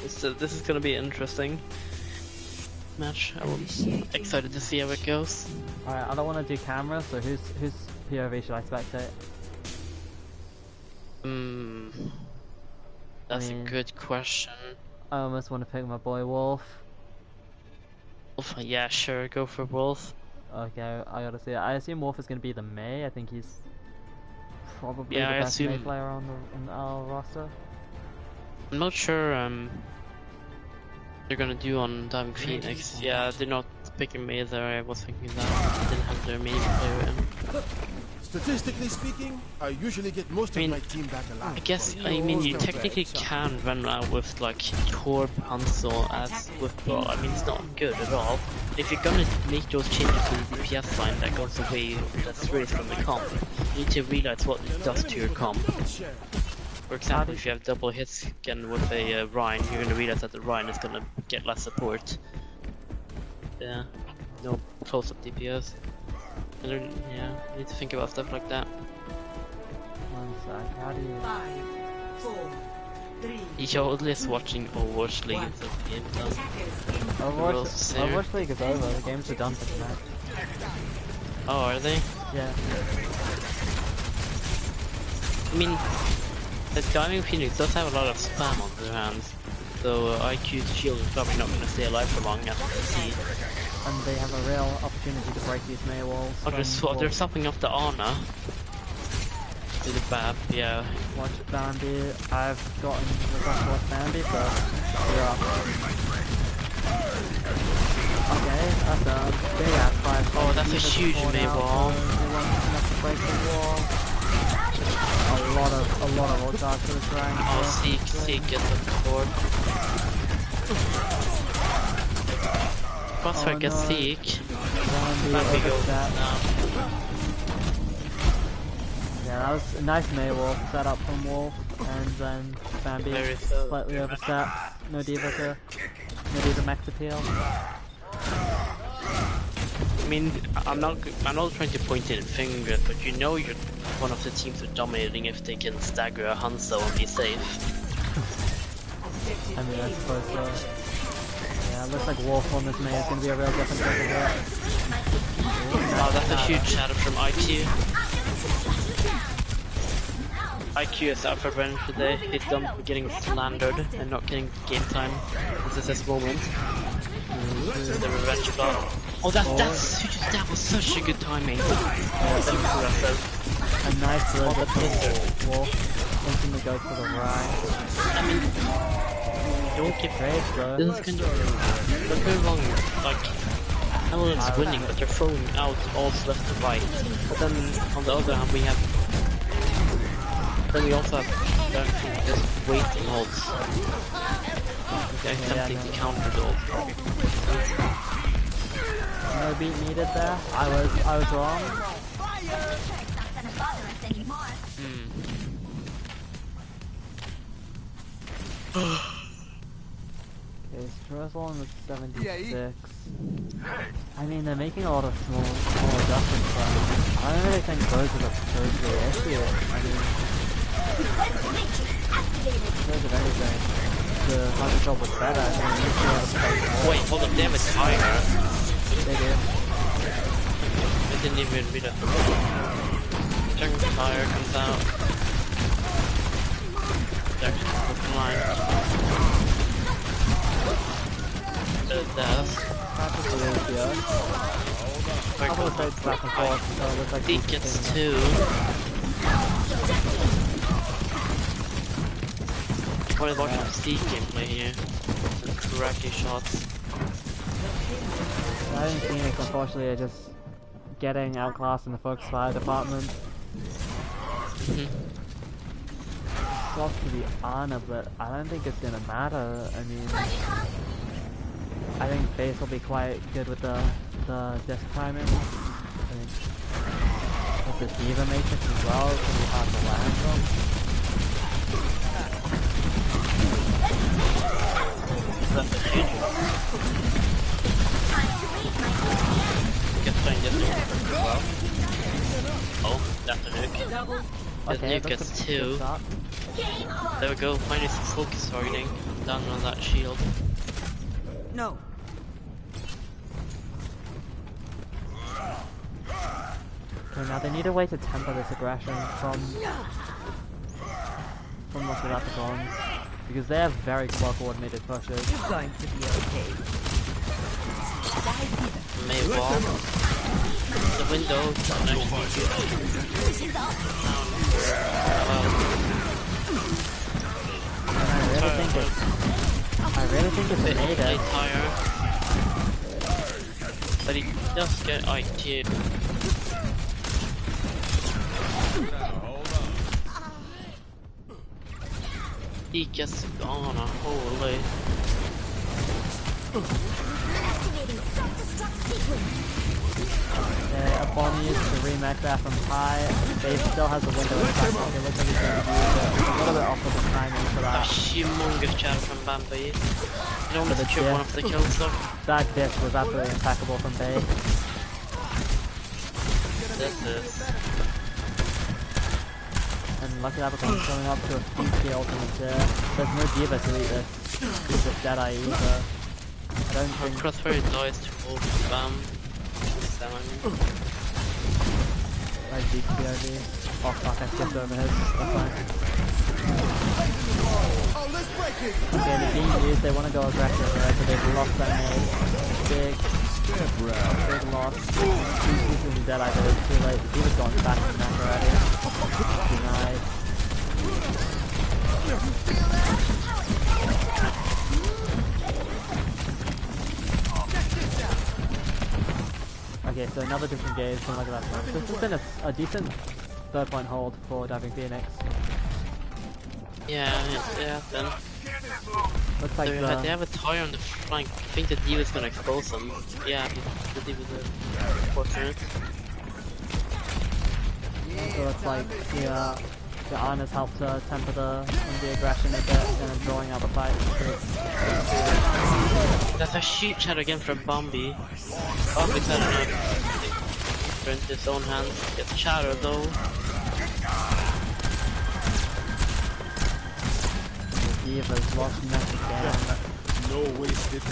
this is gonna be interesting. match. I'm Initiating excited to see how it goes. Alright, I don't want to do camera, so whose POV should I spectate? Hmm, that's mean- a good question. I almost want to pick my boy Wolf. Wolf, yeah, sure, go for Wolf. Okay, I gotta see it. I assume Wolf is gonna be the Mei. I think he's probably Yeah, the I best Mei assume- player on our roster. I'm not sure they're gonna do on Diving Ready Phoenix. for Yeah, they're not picking me there. I was thinking that they didn't have their main player in. Statistically speaking, I usually get most I mean, of my team back alive. I guess, I mean, you technically can run out with like Torb, Hansel as with Ball. I mean, it's not good at all. If you're gonna make those changes to the DPS line that goes away, that's raised from the comp, you need to realize what it does to your comp. For example, if you have double hits again with a Rhine, you're gonna realize that the Rhine is gonna get less support. Yeah, no close-up DPS. And yeah, you need to think about stuff like that. One sec, how do you... 5, 4, 3. You're always watching Overwatch League instead of game time. Attackers Overwatch League is over, the games are done for tonight. Oh, are they? Yeah. I mean, the Diving Phoenix does have a lot of spam on their hands, so IQ's shield is probably not going to stay alive for long, as you can see. And they have a real opportunity to break these Mei walls. Oh, from they're Wolf. stopping up the Ana. To the BAP, yeah. Watch Bambi. I've gotten request to watch Bambi, so you're up. Okay, that's a big ass fight. Oh, that's a huge Mei wall. They weren't enough to break the wall. A lot of ult charge for this rank. Oh, Seek gets a cord. Crossfire gets no. Seek. Bambi Bambi goes overstep. down. Yeah, that was a nice Mei wall set up from Wolf, and then Bambi Very so. slightly overstep. No diva max appeal. I mean, I'm not trying to point any fingers, but you know you're one of the teams who are dominating if they can stagger a Hanzo and be safe. I mean, I suppose so. Yeah, it looks like Wolf on this Mei is going to be a real difference over here. Oh, that's a huge shadow from IQ. IQ is out for revenge today. He's done for getting slandered and not getting game time. This is his moment. The revenge plot. Oh, that was such a good timing. That's impressive. A nice Oh, little the bit blizzard. from Wolf. Instantly goes for the right. I mean, don't get Great, bro. This is kind of don't get me wrong. Like, Hamilton's winning, but they're throwing out all left and right. But then on the other hand, we also have just waiting holds. Okay, attempting to counter the ult. No beat needed there. I was wrong. Okay, Stressel on the 76. I mean, they're making a lot of small adjustments, but I don't really think those are the issue. I mean, those of anything, the hunter job was better. I mean, you should have played more. Wait, hold up, they have a tiger. They do. I didn't even read it. Jungle Tire comes out. There's the line. Death. Practically is good. A couple of trades back and forth, so it looks like Zeke gets 2. What is watching Steve gameplay here? Some cracky shots. I think Phoenix, unfortunately, are just getting outclassed in the focus fire department. Sucks to be Ana, but I don't think it's gonna matter. I mean, I think Face will be quite good with the disc timing. I think with the Diva Matrix as well, it's gonna be hard to land from. That's a huge Gets trying to get the as well. Oh, that's a nuke. The Okay, nuke that's gets a 2. good start. There we go, finally some focus targeting down on that shield. No. Okay, now they need a way to temper this aggression from Lucky Leprechauns, because they have very well coordinated pushes. You're going to be okay. May wall. The window. I really think it's Bit made it. tire. But he does get IQ. He gets on a holy. Okay, a bomb used to remake that from high. Dave still has the window in front. Okay, looks like he's going to use it. A little bit off of the timing for A that. humongous charge from Bambi. He only But the secured one of the kills though. That dish was absolutely impeccable from Bay. This is. And Lucky Leprechaun's going up to a few key ultimates here. There's no Diva to eat this. He's just dead eye either. I don't think... Crossfire dies to all spam. 7. Like deep POV. Oh fuck, I skipped over his. That's fine. Oh, let's break it. Okay, they're being used. They want to go aggressive here, so they've lost that nade. Big loss. Two pieces of dead eye, but it's too late. The Diva's gone back to the neck already. Denied. Okay, so another disengage from like that. This has been a decent third point hold for Diving Phoenix. Yeah, then. Looks like They have a tire on the flank. I think the Diva's gonna close them. Yeah, the Diva's fortunate. so it's like the Ana's helped to temper the aggression a bit and drawing out the fight. That's a shoot shot again from Bombi. Bombi's had enough. Into his own hands. Gets Shadow though. Diva's lost neck again. No wasted.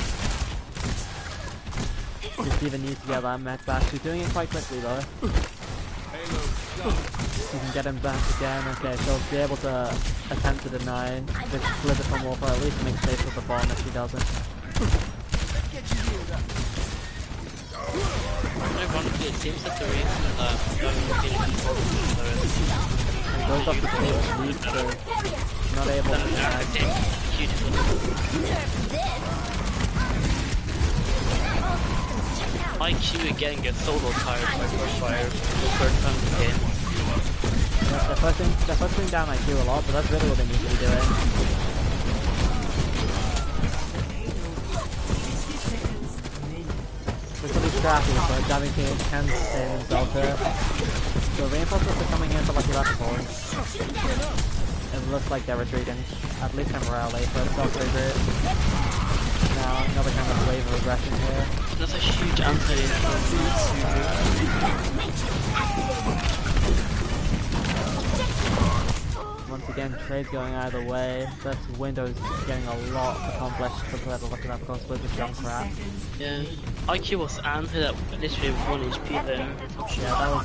This Diva needs to get that mech back. She's doing it quite quickly though. You can get him back again. Okay, she'll be able to attempt to deny this Slither from Wolf, or at least make space with the bomb if she doesn't. Ironically, it seems that the reason that And goes up to stage lead, so not able to deny. IQ again gets solo tired by Crossfire for the third time in the game. Yeah, they're focusing down IQ a lot, but that's really what they need to be doing. It's gonna be scrappy, but Diving Phoenix can save himself here. So reinforcements are coming in for Lucky Leprechauns. It looks like they're retreating, at least temporarily, for a self-free group. Now, another kind of wave of aggression here. That's a huge anti. Once again, trades going either way. This window's getting a lot accomplished compared to Lucky Leprechauns with this young crap. Yeah. IQ was anti that literally 1 HP there. Yeah,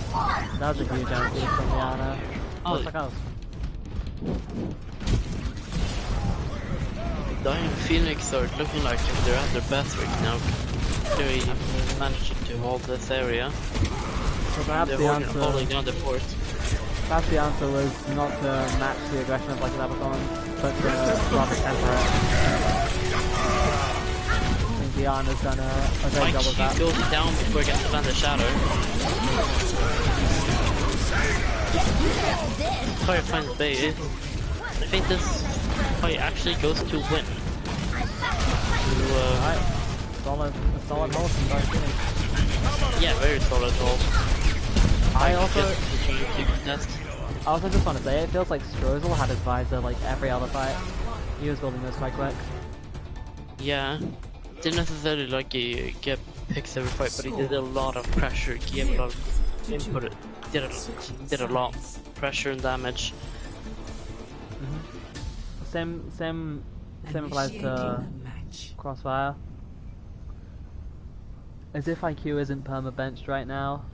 that was a huge anti from Liana. Oh, Looks like I was. Dying Phoenix are looking like they're at their best right now. They're managing to hold this area. So perhaps They're the answer, holding down the fort. perhaps the answer was not to match the aggression of Lucky Leprechauns, but to rather temper it. I think Liana's done a great job of that. IQ goes down before it gets to land the shadow. Fire finds Bay. I think this fight actually goes to win. Alright, a solid hold from Diving Phoenix. Yeah, very solid hold. I also just want to say, it feels like Strozel had his visor like every other fight. He was building those quite quick. Yeah, didn't necessarily like get picks every fight, but he did a lot of pressure, gave a lot of input, did a lot of pressure and damage. Same applies to Crossfire. As if IQ isn't perma-benched right now.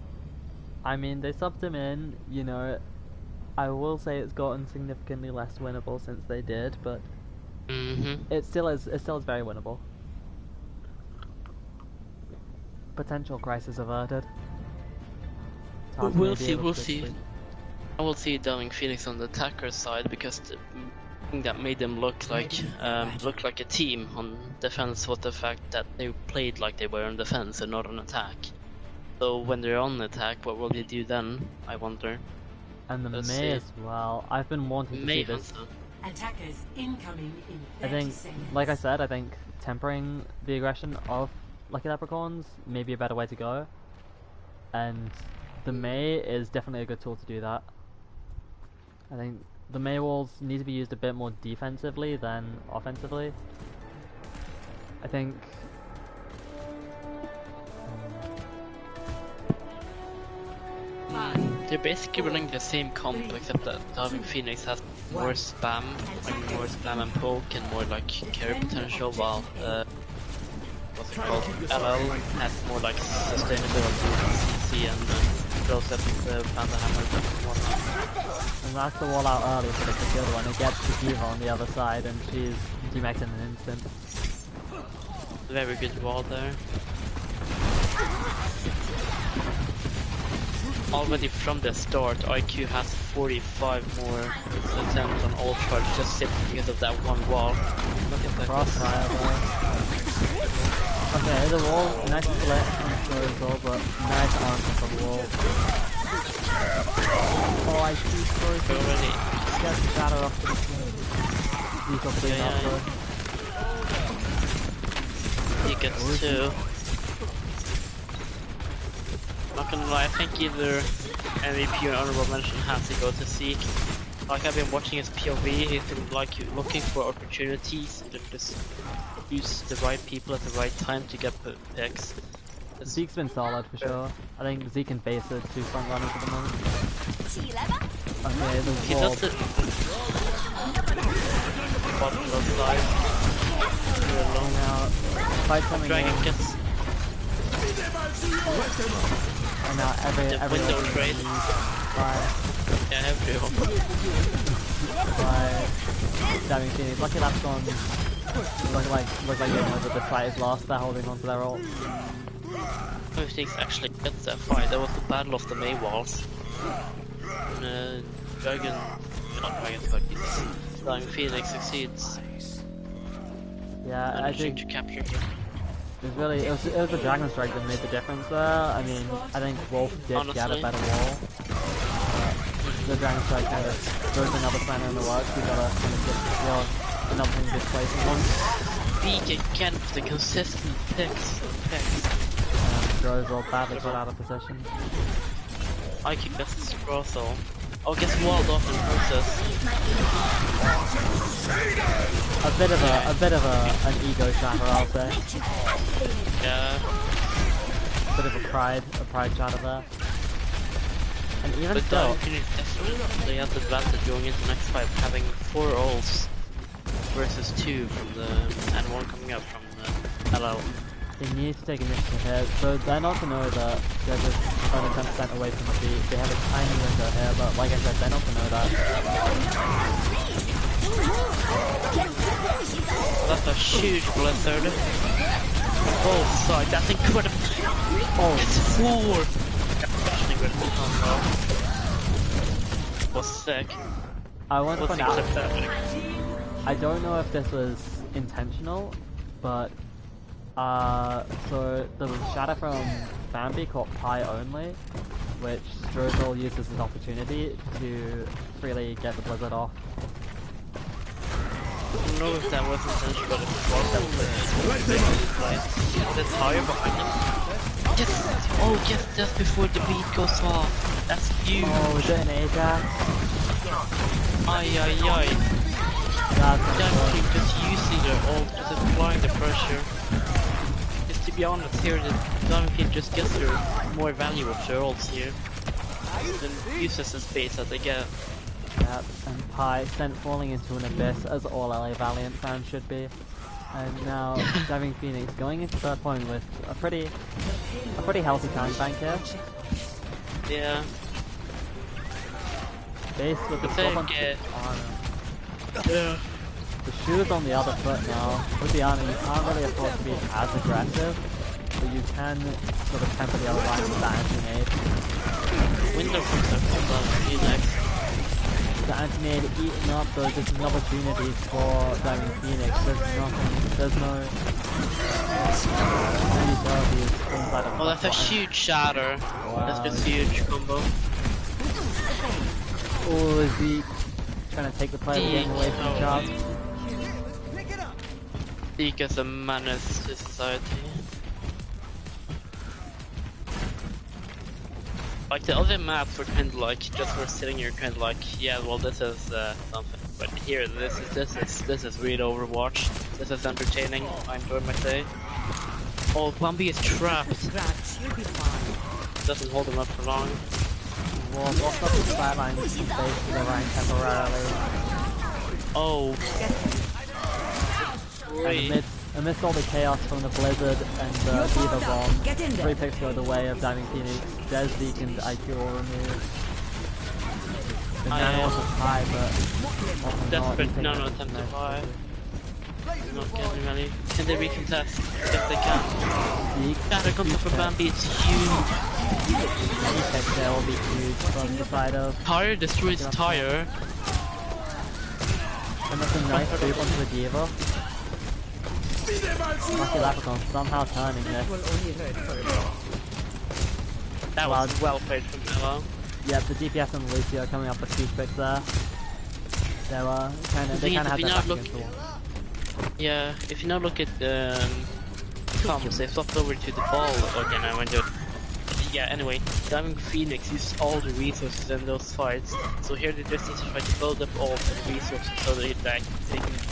I mean, they subbed him in, you know, I will say it's gotten significantly less winnable since they did, but it still is very winnable. Potential crisis averted. Taz may We'll be see, able we'll to see. sleep. I will see Darling Phoenix on the attacker side because the thing that made them look like a team on defense was the fact that they played like they were on defense and not on attack. So when they're on attack, what will they do then? I wonder. And the Let's May see. as well. I've been wanting to see this. Attackers incoming in 30 I think, seconds. like I said, I think tempering the aggression of Lucky Leprechauns may be a better way to go. And the May is definitely a good tool to do that. I think the May walls need to be used a bit more defensively than offensively. I think... They're basically running the same comp except that Darling Phoenix has more spam, and poke and more like carry potential, while what's it called? LL has more like sustainability, CC and close up with the Panda Hammer and whatnot. And that's the wall out early, but it's a good one. It gets the Diva on the other side and she's demaxed in an instant. Very good wall there. Already from the start, IQ has 45 more attempts on all charge just simply because of that one wall. Look at that. Crossfire though. Okay, the wall, nice split on Story's but nice answer from the wall. Oh, I see Story's Already. Get the shadow off the screen. Deep up clean up though. He gets two. Not gonna lie, I think either MVP or honorable mention has to go to Zeke. Like I've been watching his POV, he's been like looking for opportunities and then just use the right people at the right time to get picks. Zeke's been solid for sure. I think Zeke and Base are two front runners at the moment. Okay, the He wall. does it. Bottom left side. Long out. Fight coming Dragon in. gets And now every window trade. by everyone. Diving Phoenix. Lucky Lapsons look like they know that this fight is lost. They're holding on to their ult. Who thinks actually gets that fight? That was the battle of the May walls. Dragon, not Dragon, but Dying Phoenix succeeds. Yeah, I Managing think to capture it was the Dragon Strike that made the difference there. I mean, I think Wolf did get a Honestly. better wall. The Dragon Strike kind of throws another spanner in the works. We gotta kind of get another thing displacing one. Speak again for the consistent picks. Throws all badly put out of position. I kick this Scrothal. Oh, gets walled off in process. A bit of an ego shatter, I'll say. Yeah. A bit of a pride shatter there. And even But still, they have the advantage going into the next fight, having 4 ults versus 2 from the and 1 coming up from the LL. they need to take initiative here, so they're not to know that they're just only 10% away from the beat. They have a tiny window here, but like I said, they're not to know that. That's a huge blizzard. Both sides, that's incredible. Oh, it's 4! Was sick. I want to What's point out, happening? I don't know if this was intentional, but so the shatter from Bambi caught Pi only, which Strozal used as an opportunity to freely get the blizzard off. I don't know if that was intentional, but if it was, that was the tire behind him. Yes, just before the beat goes off. That's huge. Oh, is it an Ajax? Ay. That's Dunking just using their ult, just applying the pressure. Just to be honest here, the Dunking just gets their more value of their ults here. Then uses the space that they get. Yep, and Pi sent falling into an abyss, as all LA Valiant fans should be. And now Diving Phoenix going into third point with a pretty healthy tank bank here. Yeah. Base with the I swap on think, Ana. yeah. The shoe's on the other foot now. With the Ana, you can't really afford to be as aggressive, but you can sort of temper the other line with that anti-nade. Window comes up from Phoenix. The anti-nade eating up, though this is an opportunity for Diving Phoenix. There's no utilities inside of Oh, that's a bottom. huge shatter. Wow. That's just huge combo. Oh, is he trying to take the player getting away from the job? Zeke is a menace to society. Like the other maps were kind of like just for sitting here, kind of like, yeah, well, this is something. But here, this is real Overwatch. This is entertaining. I enjoy my day. Oh, Bambi is trapped. Scratch, you'll be fine. Doesn't hold him up for long. Well, lost up the sideline space to the Rhine temporarily. Oh. And amidst all the chaos from the Blizzard and the Diva Bomb, Get in there. 3 picks go the way of Diving Phoenix. Des, Zeke, and IQ all removed. The Nano was a tie, but often not. Desperate Nano attempt to fly. Not getting ready. Can they recontest? If they can. Zeke, Shatter comes up from Bambi, it's huge. any pick there will be huge from the side of. Tire destroys tire. And that's a nice sweep onto the Diva. Lucky Leprechaun somehow turning this. Will only hurt for a bit. That was well played from Mello. Yep, the DPS and Lucio coming up with huge picks there. They were they kind of had their back against the wall. Yeah, if you now look at the comms, they swapped over to the ball again. I went to. Yeah, anyway, Diving Phoenix used all the resources in those fights, so here they just need to try to build up all the resources so they can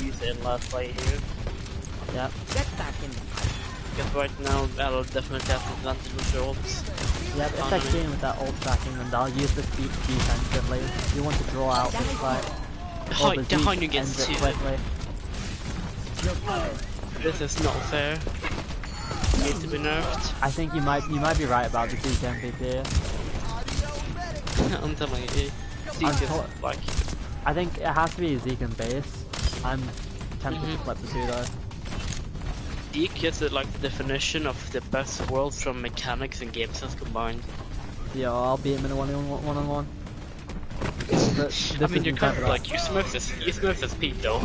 use it in last fight here. Yep. Get back in the fight. Because right now, I'll definitely have the advantage with their ults. Yep, if they're keen with that ult stacking, then they'll use the speed defensively. You want to draw out this fight. Or the The Zeke Hanyu ends gets it 2. quickly. This is not fair. Needs to be nerfed. I think you might be right about the Zeke MVP. I'm telling you, I'm Zeke is to- like. I think it has to be Zeke and base. I'm tempted to flip the two though. Zeke is like the definition of the best worlds from mechanics and game sense combined. Yeah, I'll beat him in a one-on-one. I mean, you're kind of like, you smurfed this peak though.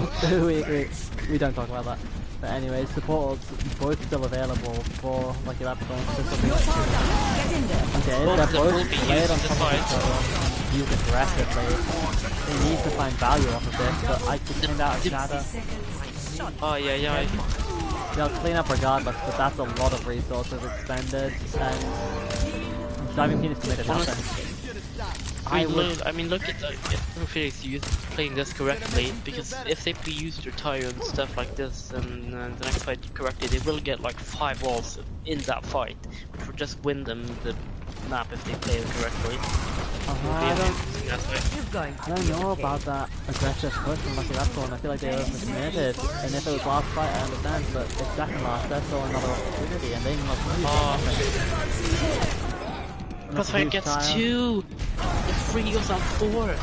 we don't talk about that. But anyway, supports both still available for Lucky Leprechaun. This will be Get in there. okay, Both they're of them will both be layered used on in top the of each fight. other. Used aggressively. They need to find value off of this, but I could clean out a shadow. Oh yeah. They'll clean up regardless, but that's a lot of resources expended, and Diving Phoenix committed nothing. I mean, look at Felix playing this correctly, because if they use their tire and stuff like this, and the next fight correctly, they will get like 5 walls in that fight, which will just win them the map if they play it correctly. I don't know about that aggressive push from Lucky Leprechaun. I feel like they overcommitted, and if it was last fight, I understand, but it's second last, there's still another opportunity, and they must lose nothing. Plus fight gets 2! The 3 goes on 4!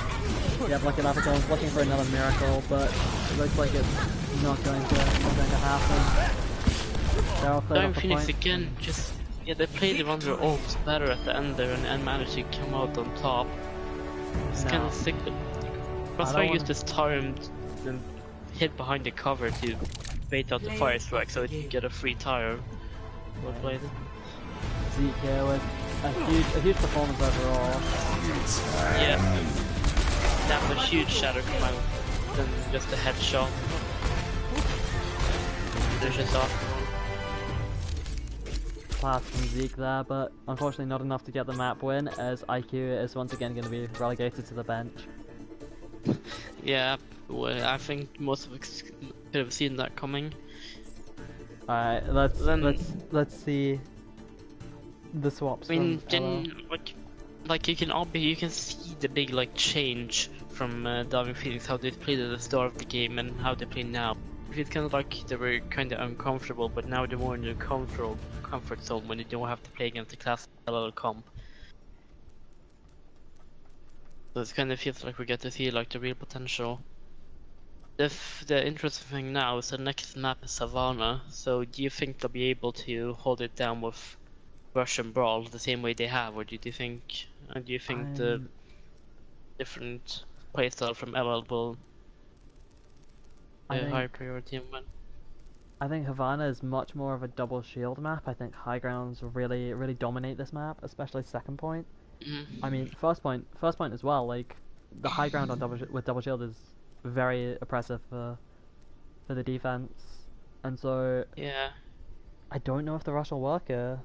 Yeah, Lucky Leprechaun's looking for another miracle, but it looks like it's not going to happen. They're all cleared Diving off the Phoenix point. again, just, yeah, they played it on their ults better at the end there and managed to come out on top. It's kind of sick. Crossfire used this tire and hid behind the cover to bait out the fire strike so it can get a free tire. Well played. Zeke here with a huge performance overall. Yeah. That was a huge shatter come out than just a headshot. There's just off. Class from Zeke there, but unfortunately not enough to get the map win, as IQ is once again going to be relegated to the bench. Yeah, well, I think most of us could have seen that coming. Alright, let's see the swaps. I mean, from Elo. like you can see the big like change from Diving Phoenix, how they played at the start of the game and how they play now. It's kind of like they were kind of uncomfortable, but now they're more in their comfort zone when they don't have to play against the class level comp. So it kind of feels like we get to see like the real potential. The interesting thing now is the next map is Savannah, so do you think they'll be able to hold it down with Russian Brawl the same way they have, or do you think the I'm, different playstyle from LL will I a higher think priority and win? I think Havana is much more of a double shield map. I think high grounds really dominate this map, especially second point. I Mm. mean, first point as well. Like the high ground on with double shield is very oppressive for the defense, and so Yeah, I don't know if the rush will work here.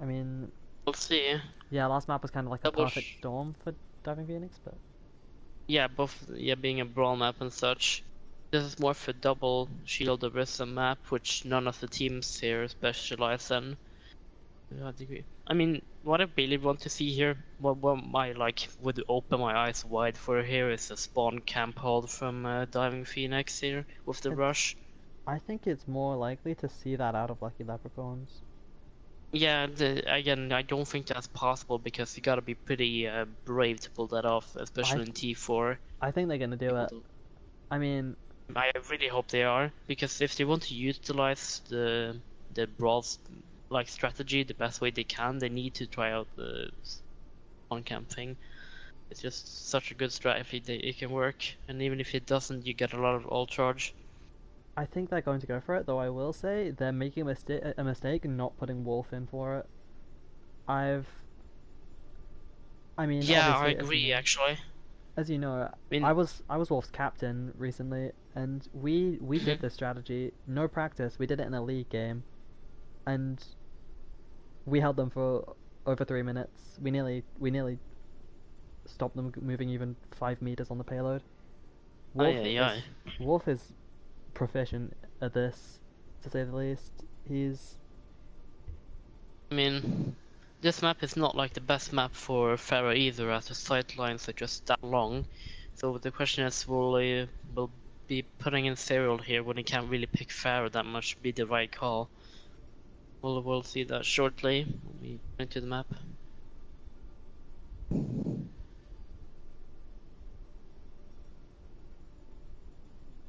I mean, we'll see. yeah, last map was kind of like a Double perfect storm for Diving Phoenix, but Yeah, both being a brawl map and such. This is more for double shield Orisa map, which none of the teams here specialize in. Yeah, I agree. I mean, what I really want to see here, what my like would open my eyes wide for here is a spawn camp hold from Diving Phoenix here with the it's, rush. I think it's more likely to see that out of Lucky Leprechauns. Yeah, again, I don't think that's possible because you gotta be pretty brave to pull that off, especially in T4. I think they're gonna do it. I mean, I really hope they are, because if they want to utilize the brawls like strategy the best way they can, they need to try out the on camp thing. It's just such a good strategy that it can work, and even if it doesn't, you get a lot of all charge. I think they're going to go for it, though I will say they're making a mistake not putting Wolf in for it. I mean, Yeah, I obviously, agree. Actually, as you know, mean, I was Wolf's captain recently, and we did this strategy. No practice. We did it in a league game, and we held them for over 3 minutes. We nearly stopped them moving even 5 meters on the payload. yeah. Wolf is proficient at this, to say the least. I mean, this map is not like the best map for Pharah either, as the sight lines are just that long. So the question is, will be putting in Serial here when he can't really pick Pharah that much be the right call? We'll see that shortly when we go into the map.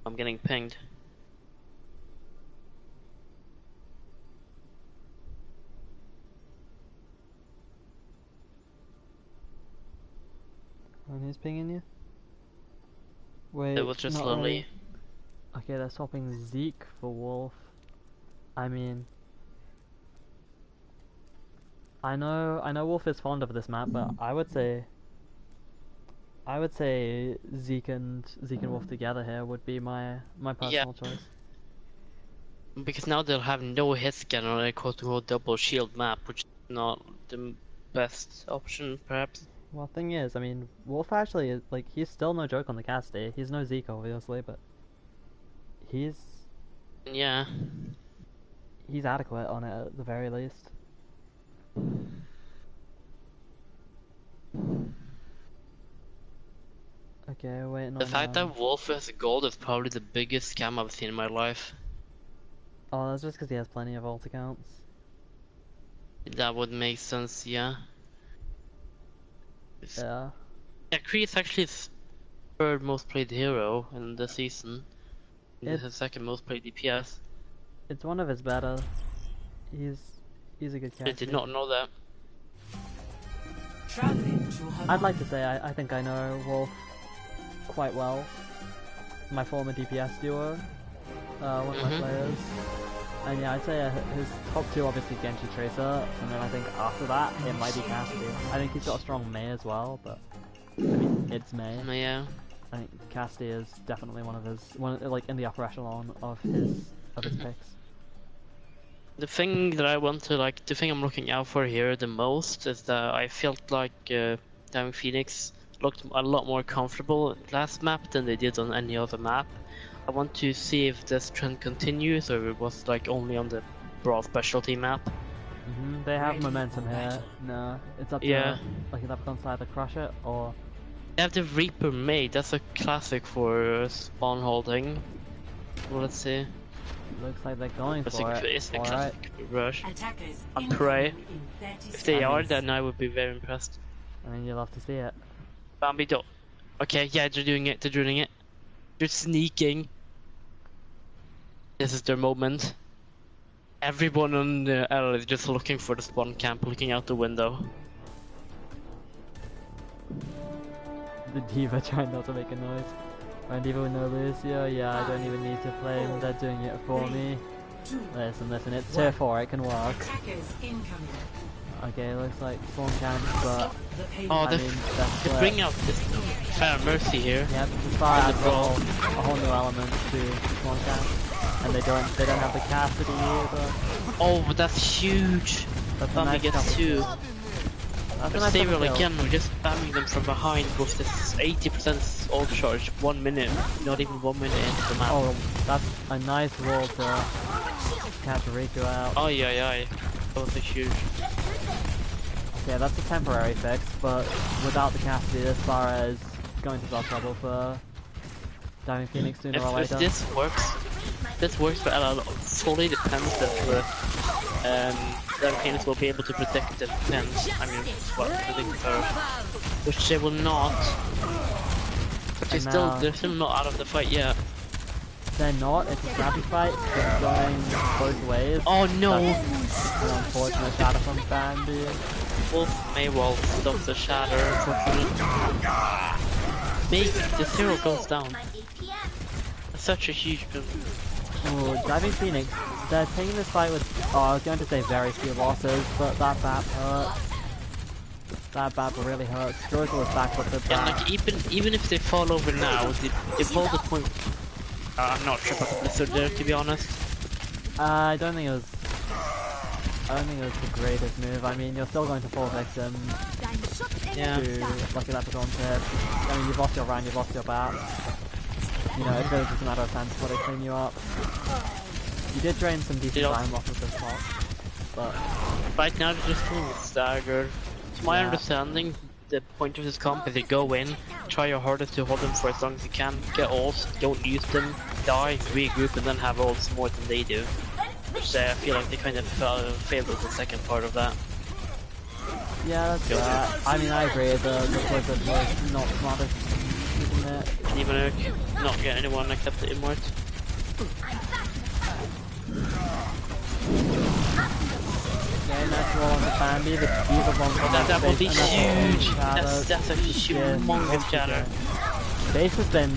I'm getting pinged. And who's pinging you? Wait, It was just not Lily. really. Okay, they're swapping Zeke for Wolf. I mean, I know Wolf is fond of this map, but I would say Zeke and Wolf together here would be my personal choice. Because now they'll have no hit scan on a quote-unquote double shield map, which is not the best option, perhaps. Well, thing is, I mean, Wolf actually is like he's still no joke on the cast day. He's no Zeke obviously, but he's Yeah. adequate on it at the very least. Okay, waiting The on. fact that Wolf has gold is probably the biggest scam I've seen in my life. Oh, that's just because he has plenty of alt accounts. That would make sense, yeah. Yeah. Yeah, Kree is actually his third most played hero in the season. It's his second most played DPS. It's one of his better. He's a good I character. did not know that. Traveling to Havana. I'd like to say I think I know Wolf quite well. My former DPS duo, one of my players. And yeah, I'd say his top two obviously Genji Tracer, and then I think after that it might be Cassidy. I think he's got a strong Mei as well, but I mean it's Mei. Yeah. I think Cassidy is definitely like in the upper echelon of his picks. The thing that I want to the thing I'm looking out for here the most is that I felt like Diving Phoenix looked a lot more comfortable last map than they did on any other map. I want to see if this trend continues or it was like only on the Brawl specialty map. They have Ready momentum for here. battle. No, it's up Yeah. to like Leprechaun's either crush it or. They have the Reaper Maid, that's a classic for spawn holding. Well, let's see. Looks like they're going It's for a, it. it's a Alright. classic rush. Attackers I'll pray. incoming in 30 If they are, seconds. then I would be very impressed. I mean, you'll have to see it. Bambi don't. Okay, yeah, they're doing it. They're doing it. They're sneaking. This is their moment. Everyone on the L is just looking for the spawn camp, looking out the window. The diva trying not to make a noise. My diva with no Lucio, yeah, I don't even need to play him, they're doing it for me. Listen, it's tier 4, it can work. Attackers incoming. Okay, looks like spawn camp, but The payload. Oh, I mean, that's they where- bring out this Fair Mercy here. yeah, the fire And adds the a whole new element to spawn camp. And they don't have the Cassidy either. Oh, but that's huge. That's a Bambi nice gets couple- 2. That's a But nice Sabriel couple kills. again, we're just spamming them from behind with this 80% ult charge, 1 minute, not even 1 minute into the map. Oh, that's a nice roll to catch Riku out. Oh yeah, that was a huge. Yeah, that's a temporary fix, but without the Cassidy, this far as going to cause trouble for Diving Phoenix sooner or If later. this works for LL, fully depends that Diving Phoenix will be able to protect the fence. I mean, well, protect her, which they will not. But And they're still not out of the fight yet. They're not, it's a scrappy fight, it's going both ways. Oh no! That's an unfortunate shadow from Bambi. Wolf Maywall stops the shatter, unfortunately. Make the 0 goes down. That's such a huge move. Ooh, Diving Phoenix, they're taking this fight with, oh, I was going to say very few losses, but that BAP hurts. That BAP really hurts. Struggle is back with the Yeah, BAP. like even if they fall over now, they hold the point. I'm not sure about the Blizzard there, to be honest. I don't think it was the greatest move. I mean, you're still going to fall victim Yeah. to Lucky Leprechaun's hit. I mean, you've lost your Ryan, you've lost your BAP. You know, it's really just a matter of time before they clean you up. You did drain some decent Yeah. time off of this pot, but Right now they're just doing staggered. To my Yeah. understanding, the point of this comp is you go in, try your hardest to hold them for as long as you can, get ults, don't use them, die, regroup, and then have ults more than they do. Which I feel like they kind of failed with the second part of that. yeah, that's that. I mean, I agree, the Blizzard was not smartest using it. Even not get anyone except the Immort. Okay, nice roll on the Bambi, the Diva bomb from That will be base, and huge! that's That's a humongous shatter. Base has been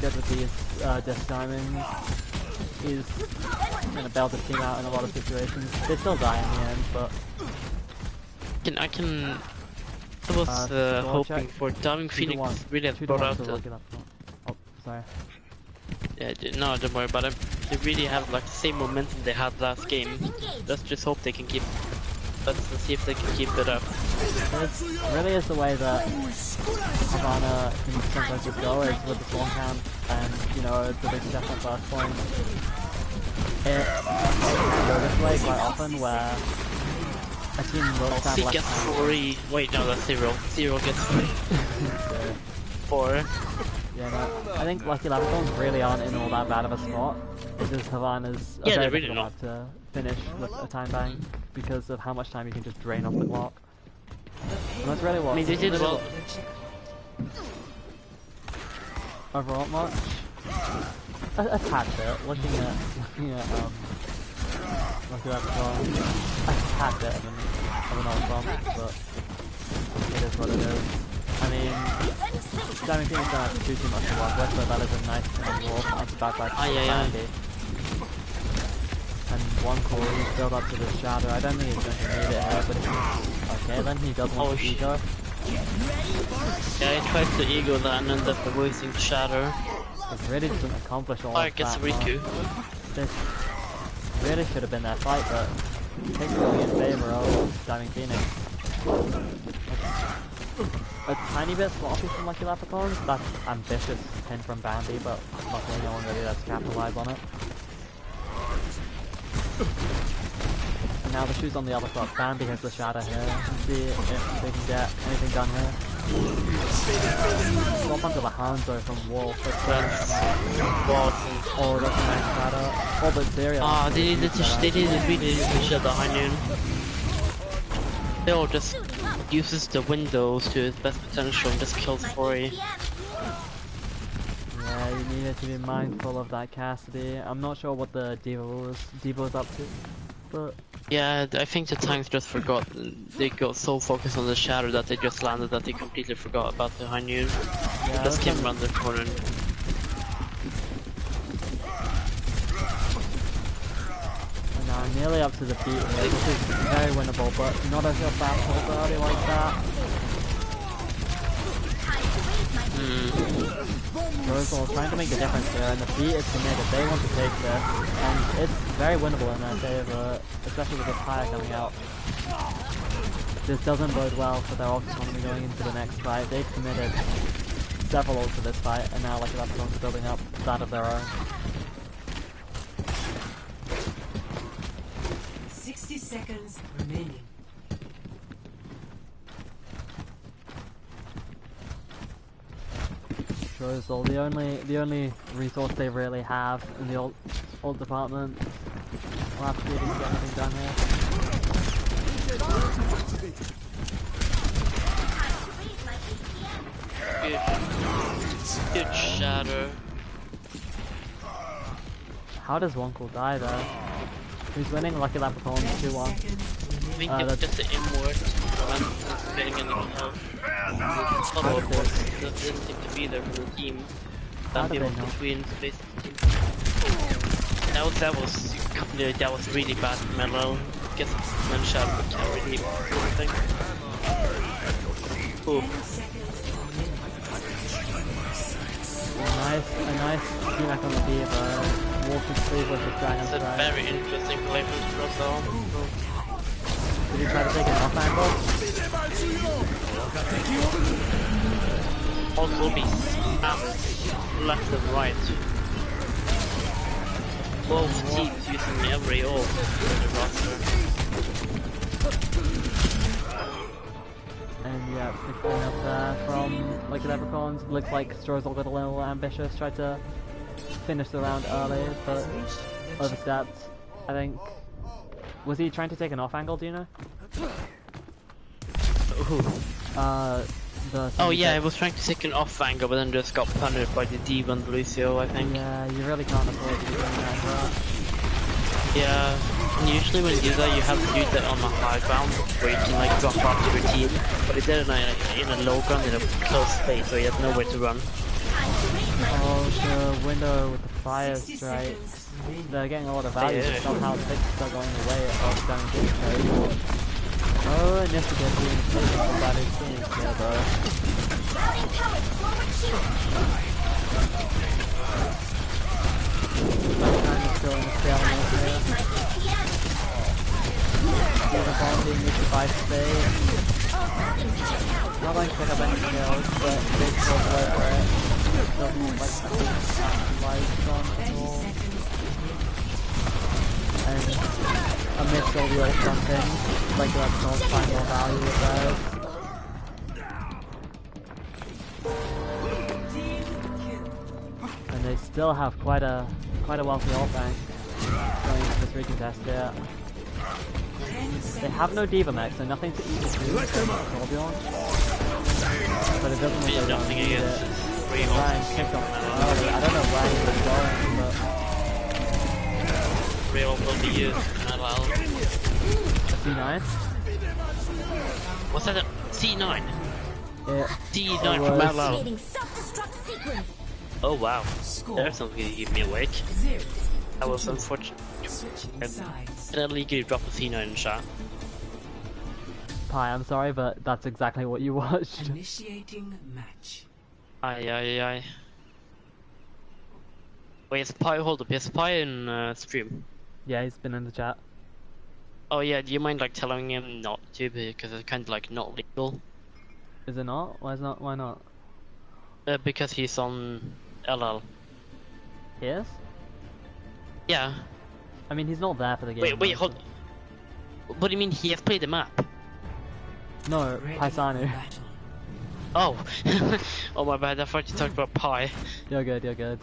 good with these disc diamonds. He's gonna bail the team out in a lot of situations. They still die in the end, but I was door hoping check. for Diving 2 to Phoenix 1. really has 2 to brought 1 out to the... Lucky Leprechaun. Oh, sorry. Yeah, no, don't worry about it. They really have like the same momentum they had last game. Let's just hope they can keep... Let's see if they can keep it up. This really is the way that Havana can sometimes just go, is with the Swarm Camp and, you know, the big step on first point. It can go this way quite often where a team will stand He left gets hand. 3. Wait, no, that's 0. 0 gets 3. So, 4. yeah, no, I think Lucky Leprechauns really aren't in all that bad of a spot. It's just Havana's a Yeah, very they're really difficult map to finish with a time bank because of how much time you can just drain off the clock. And that's really what... I mean, they did really well. Overall, much? A tad bit. Looking at Lucky Leprechaun, a tad bit of an old bump, but it is what it is. I mean, Diamond Phoenix don't have to do too much to work with, but that is a nice roll onto back by Sandy. And one cool, he's built up to the shadow. I don't think he's going to need it here, but if okay, then he does want to ego. Yeah, he tries to ego that and ends up wasting Shatter. It really doesn't accomplish all Fire of gets that Riku. much. This really should have been their fight, but it's going in favor of Diving Phoenix. A tiny bit sloppy from Lucky Leprechauns. That's ambitious pin from Bambi, but luckily no one really lets capitalize on it. And now the shoe's on the other foot. Bambi has the shadow here. Let's see if they can get anything done here. Swap onto the Hanzo from Wolf. Oh, that's a nice shadow. Oh, but Syria. Ah, they really need to shut the high noon. They'll just uses the windows to its best potential and just kills Tori. Yeah, you needed to be mindful of that Cassidy. I'm not sure what the Diva was up to, but Yeah, I think the tanks just forgot. They got so focused on the shadow that they just landed that they completely forgot about the high noon. yeah, They just that's came kind around the corner. of nearly up to the beat here. This is very winnable, but not as a fast hold early like that. Rosal trying to make the difference here, and the beat is committed. They want to take this, and it's very winnable in their favor, especially with this fire coming out. This doesn't bode well for their ult economy going into the next fight. They've committed several ults to this fight, and now Lucky Leprechauns building up that of their own. 60 seconds remaining. Rosal, the only resource they really have in the ult department. We'll have to see if we can get anything done here. Good shadow. How does Wonkel die though? Who's winning? Lucky Leprechauns 2-1. I think it's just the inward momentum getting in the kill. The follow-up that didn't seem to be there for the team. How did they know? Between space and team. That was really bad from Mellow. Guess one shot can't really do anything. Ooh. A nice G-Mac on the Diva. Walking through with the Dragon That's a Strike. very interesting play from Strozal. Did he try to take an off angle? Also be spammed left and right. Both teams using every ult in the roster. And yeah, big clean up there from Lucky Leprechauns. Looks like Strozal got a little ambitious, tried to finish the round early, but overstepped. I think. Was he trying to take an off angle, do you know? Oh yeah, I was trying to take an off angle, but then just got punished by the D and Lucio, I think. Yeah, you really can't afford to be doing that. But Yeah, and usually when you do that, you have to do that on a high ground, where you can like drop off to your team. But he did it in a low ground, in a close space, so he has nowhere to run. oh, the window with the fire strike. They're getting a lot of value, but somehow the picks are going away of Gunning Dictator. Oh, and yes, again, doing some bad experience here, though. Mankind is still in the stalemate here. The ball being used to buy space. Not going to pick up any kills, but big kills away for it. Doesn't like lights on at all. And amidst all the ult jumping, like that's not find more value with those. And they still have quite a wealthy ult bank going into this recontest here. They have no Diva mech, so nothing to eat the food but it doesn't mean they don't need it. Ryan kicked off early. I don't know where he was going, but Real will be used. Well, C9? what's that? C9? Yeah. C9 It from was- Malal. Oh wow. There's something to keep me awake. That was unfortunate. Switching sides. Can I legally drop a C9 in shot? Pi, I'm sorry, but that's exactly what you watched. Initiating match. Aye. Wait, is Pi, hold up, is Pi in stream? Yeah, he's been in the chat. Oh yeah, do you mind like telling him not to, because it's kind of like not legal? Is it not? Why not? Why not? Because he's on LL. He is? Yeah. I mean, he's not there for the game. Wait, hold. What do you mean he has played the map? No, Ready Paisanu. for battle. Oh. Oh my bad, I thought you talked about Pi. You're good, you're good.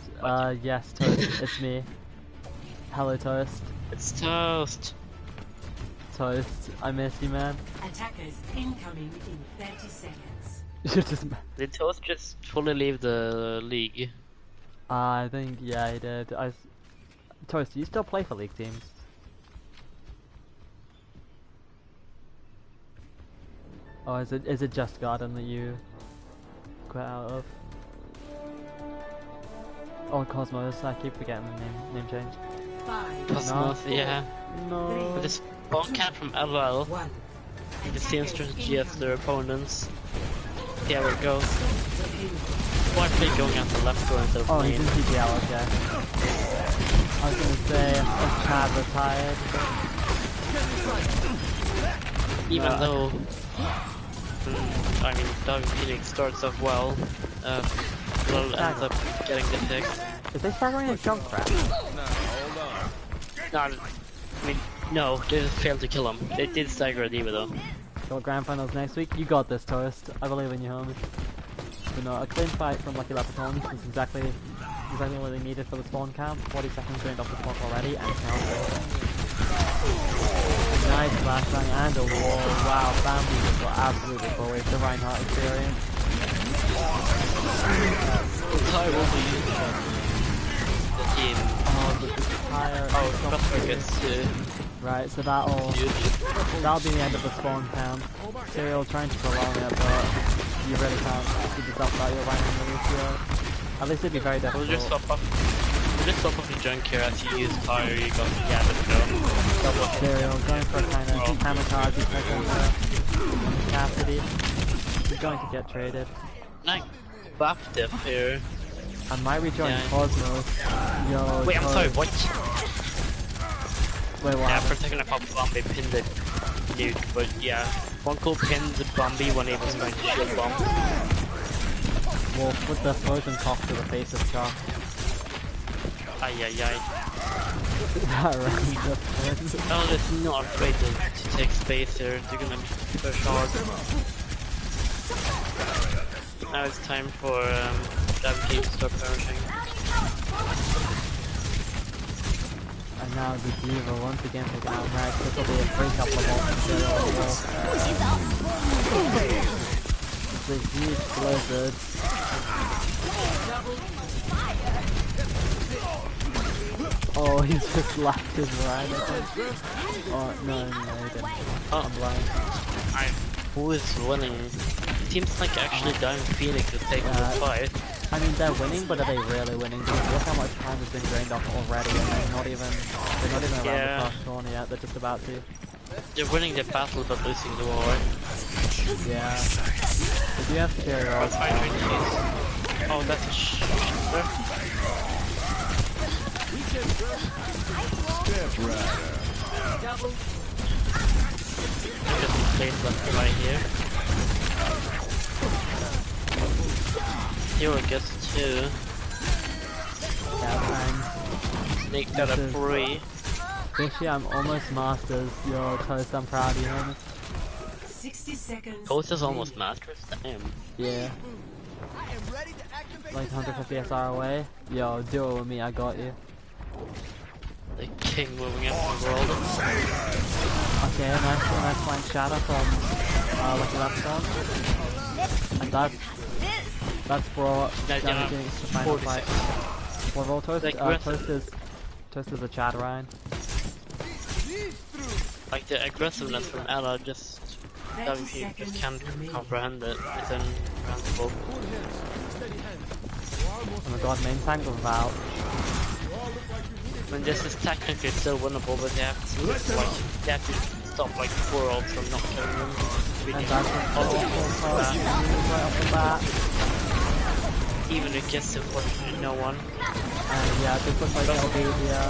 Yes, Toast, it's me. Hello, Toast. It's toast. Toast, I miss you, man. Attackers incoming in 30 seconds. You're just. Did Toast just fully leave the league? I think yeah, he did. Toast, do you still play for league teams? Or is it just Garden that you quit out of? Oh, Cosmos, I keep forgetting the name change. 5, Cosmos, yeah. No. But this spawn camp from LOL, 1. the same strategy as their opponents. Here we go. Why are they going out the left door instead of Oh, he's main? in TPL, okay. I was gonna say, if Chad retired. Even No. though, I mean, Diving Phoenix starts off well, LOL ends up getting the pick. Is they staggering a jump threat? No, I mean, no, they just failed to kill him. They did stagger a Diva though. Got grand finals next week. You got this, Toast. I believe in you, homie. But no, a clean fight from Lucky Leprechauns is exactly what they needed for the spawn camp. 40 seconds drained off the clock already, and it's now nice flashbang and a wall. Wow, Bambi just got absolutely bullied. The Reinhardt experience. Ty will be the team. Oh, the entire. Oh, Cuthbert gets Right, so that'll be the end of the spawn camp. Serial trying to prolong it, but you really can't keep yourself out your Reinhardt in the ratio. At least it'd be very difficult. We'll just swap off the junk here as you use fire, you got let's go. Double Serial going for a kind of kamikaze type of Cassidy. He's going to get traded. Nice buff diff here. And my rejoin Yeah. Cosmos. Yo, Wait, I'm sorry, what? Wait, what Yeah, for a happened? second I thought Bombi pinned the nuke, but yeah. Bonko pinned Bombi when he was going to shield bomb. Wolf with the frozen cock to the face of Chuck. Ay ay ay. That round just wins. Oh, they're not afraid to take space here, they're gonna push hard. Now it's time for Davin to start perishing. And now the Diva once again taking out Rex. This will be a free couple of ults It's a huge blizzard. Oh, he just left his ride, I think. Oh, no, he didn't. I'm blind. Who is winning? It seems like actually Diving Phoenix is taking the fight. I mean, they're winning, but are they really winning? Because look how much time has been drained off already, and they're not even around the first corner yet. They're just about to. They're winning the battle but losing the war. Yeah. If you have Tyrion, Oh, that's a just place left right here. Hero gets 2. yeah, fine. Snake got a 3. This year I'm almost masters. Yo, Toast, I'm proud of you, homie. 60 seconds. Toast is almost masters. Damn. Yeah. Like 150 SR away. Yo, do it with me, I got you. The king moving up the world. Okay, nice flank shadow from Lucky Leprechaun. And that's brought No, Danny Phoenix to final 46. fight. What role Toast? Like, Toast is a Chad Ryan. Like the aggressiveness from Ella just Diving Phoenix just can't comprehend it. It's incomprehensible. Oh my god, main tank of Val. I mean, this is technically still winnable, but they have to stop like 4 ults from not killing them. And that's right off the bat. Even if it gets to unfortunately no one. And yeah, this looks like it'll be the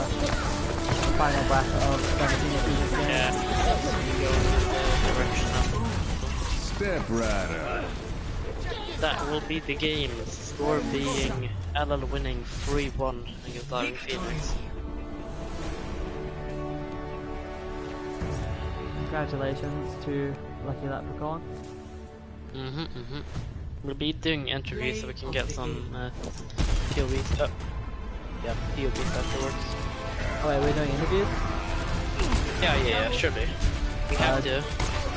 final breath of 17 of these games. Yeah, go in the direction of Step Rider. that will be the game. Score being LL winning 3-1 against Diving Phoenix. Congratulations to Lucky Leprechaun. We'll be doing interviews so we can get some POVs. Oh, yeah, POVs afterwards. Oh wait, we're doing interviews? Yeah, surely. We have to.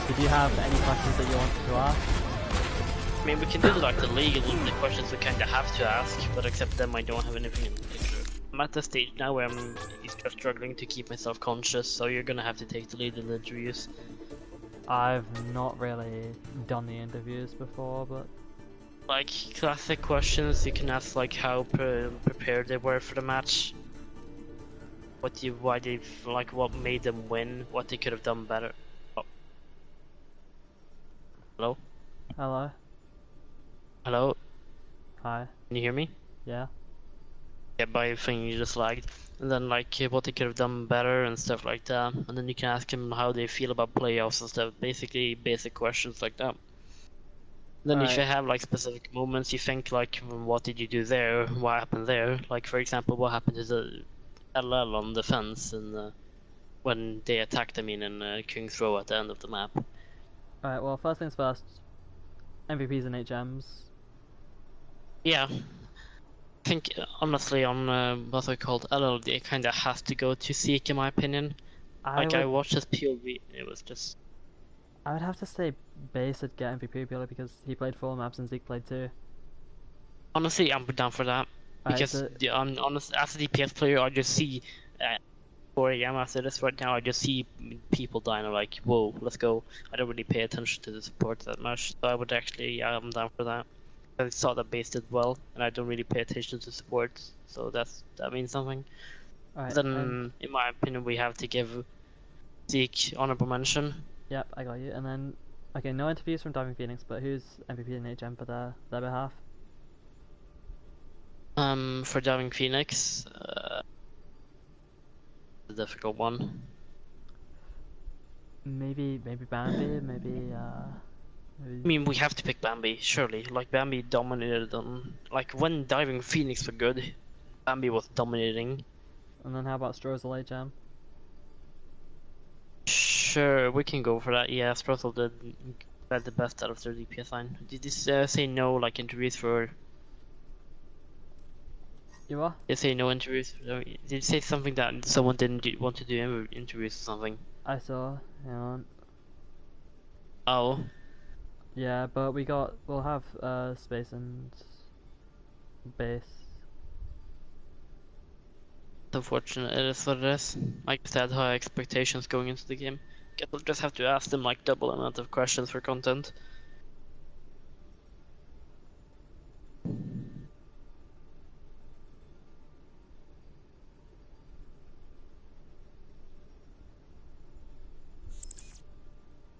Did you have any questions that you wanted to ask? I mean, we can do like the legal the questions we kind of have to ask, but except them, I don't have anything in particular. I'm at the stage now where I'm just struggling to keep myself conscious, so you're gonna have to take the lead in the interviews. I've not really done the interviews before, but Like classic questions, you can ask like how prepared they were for the match, why they like what made them win, what they could have done better. Oh. Hello, hello, hello, hi, can you hear me? yeah. Yeah, by thing you just lagged. And then like what they could have done better and stuff like that. And then you can ask them how they feel about playoffs and stuff. Basically basic questions like that. Then if Alright. you have like specific moments you think like what did you do there? What happened there? Like for example what happened to the LL on the fence and when they attacked in King's Row at the end of the map. Alright, well, first things first, MVPs and HMs. Yeah. I think honestly on what's it called LL it kinda has to go to Zeke in my opinion. I watched his POV, it was just I would have to say Base would get MVP purely because he played 4 maps and Zeke played 2. honestly, I'm down for that. Alright, Because so I'm honest, as a DPS player, I just see 4 a.m. after this right now, I just see people dying. I'm like, whoa, let's go. I don't really pay attention to the support that much, so I would actually, I'm down for that. I saw that base did well, and I don't really pay attention to support, so that means something. alright, Then, in my opinion, we have to give Zeke honorable mention. yep, I got you. And then, okay, no interviews from Diving Phoenix, but who's MVP and HM for their behalf? For Diving Phoenix, a difficult one. Maybe Bambi, maybe I mean, we have to pick Bambi, surely. Like, Bambi dominated on... Like, when Diving Phoenix were good, Bambi was dominating. And then how about Strozel HM? Sure, we can go for that. Yeah, Sprossel did got the best out of their DPS line. Did you say no, like, interviews for... You what? Did you say no interviews? Did you say something that someone didn't want to do interviews or something? I saw, hang on. Oh. Yeah, but we'll have Space and Base. Unfortunate, it is what it is. Like I said, high expectations going into the game. Guess we'll just have to ask them like double amount of questions for content.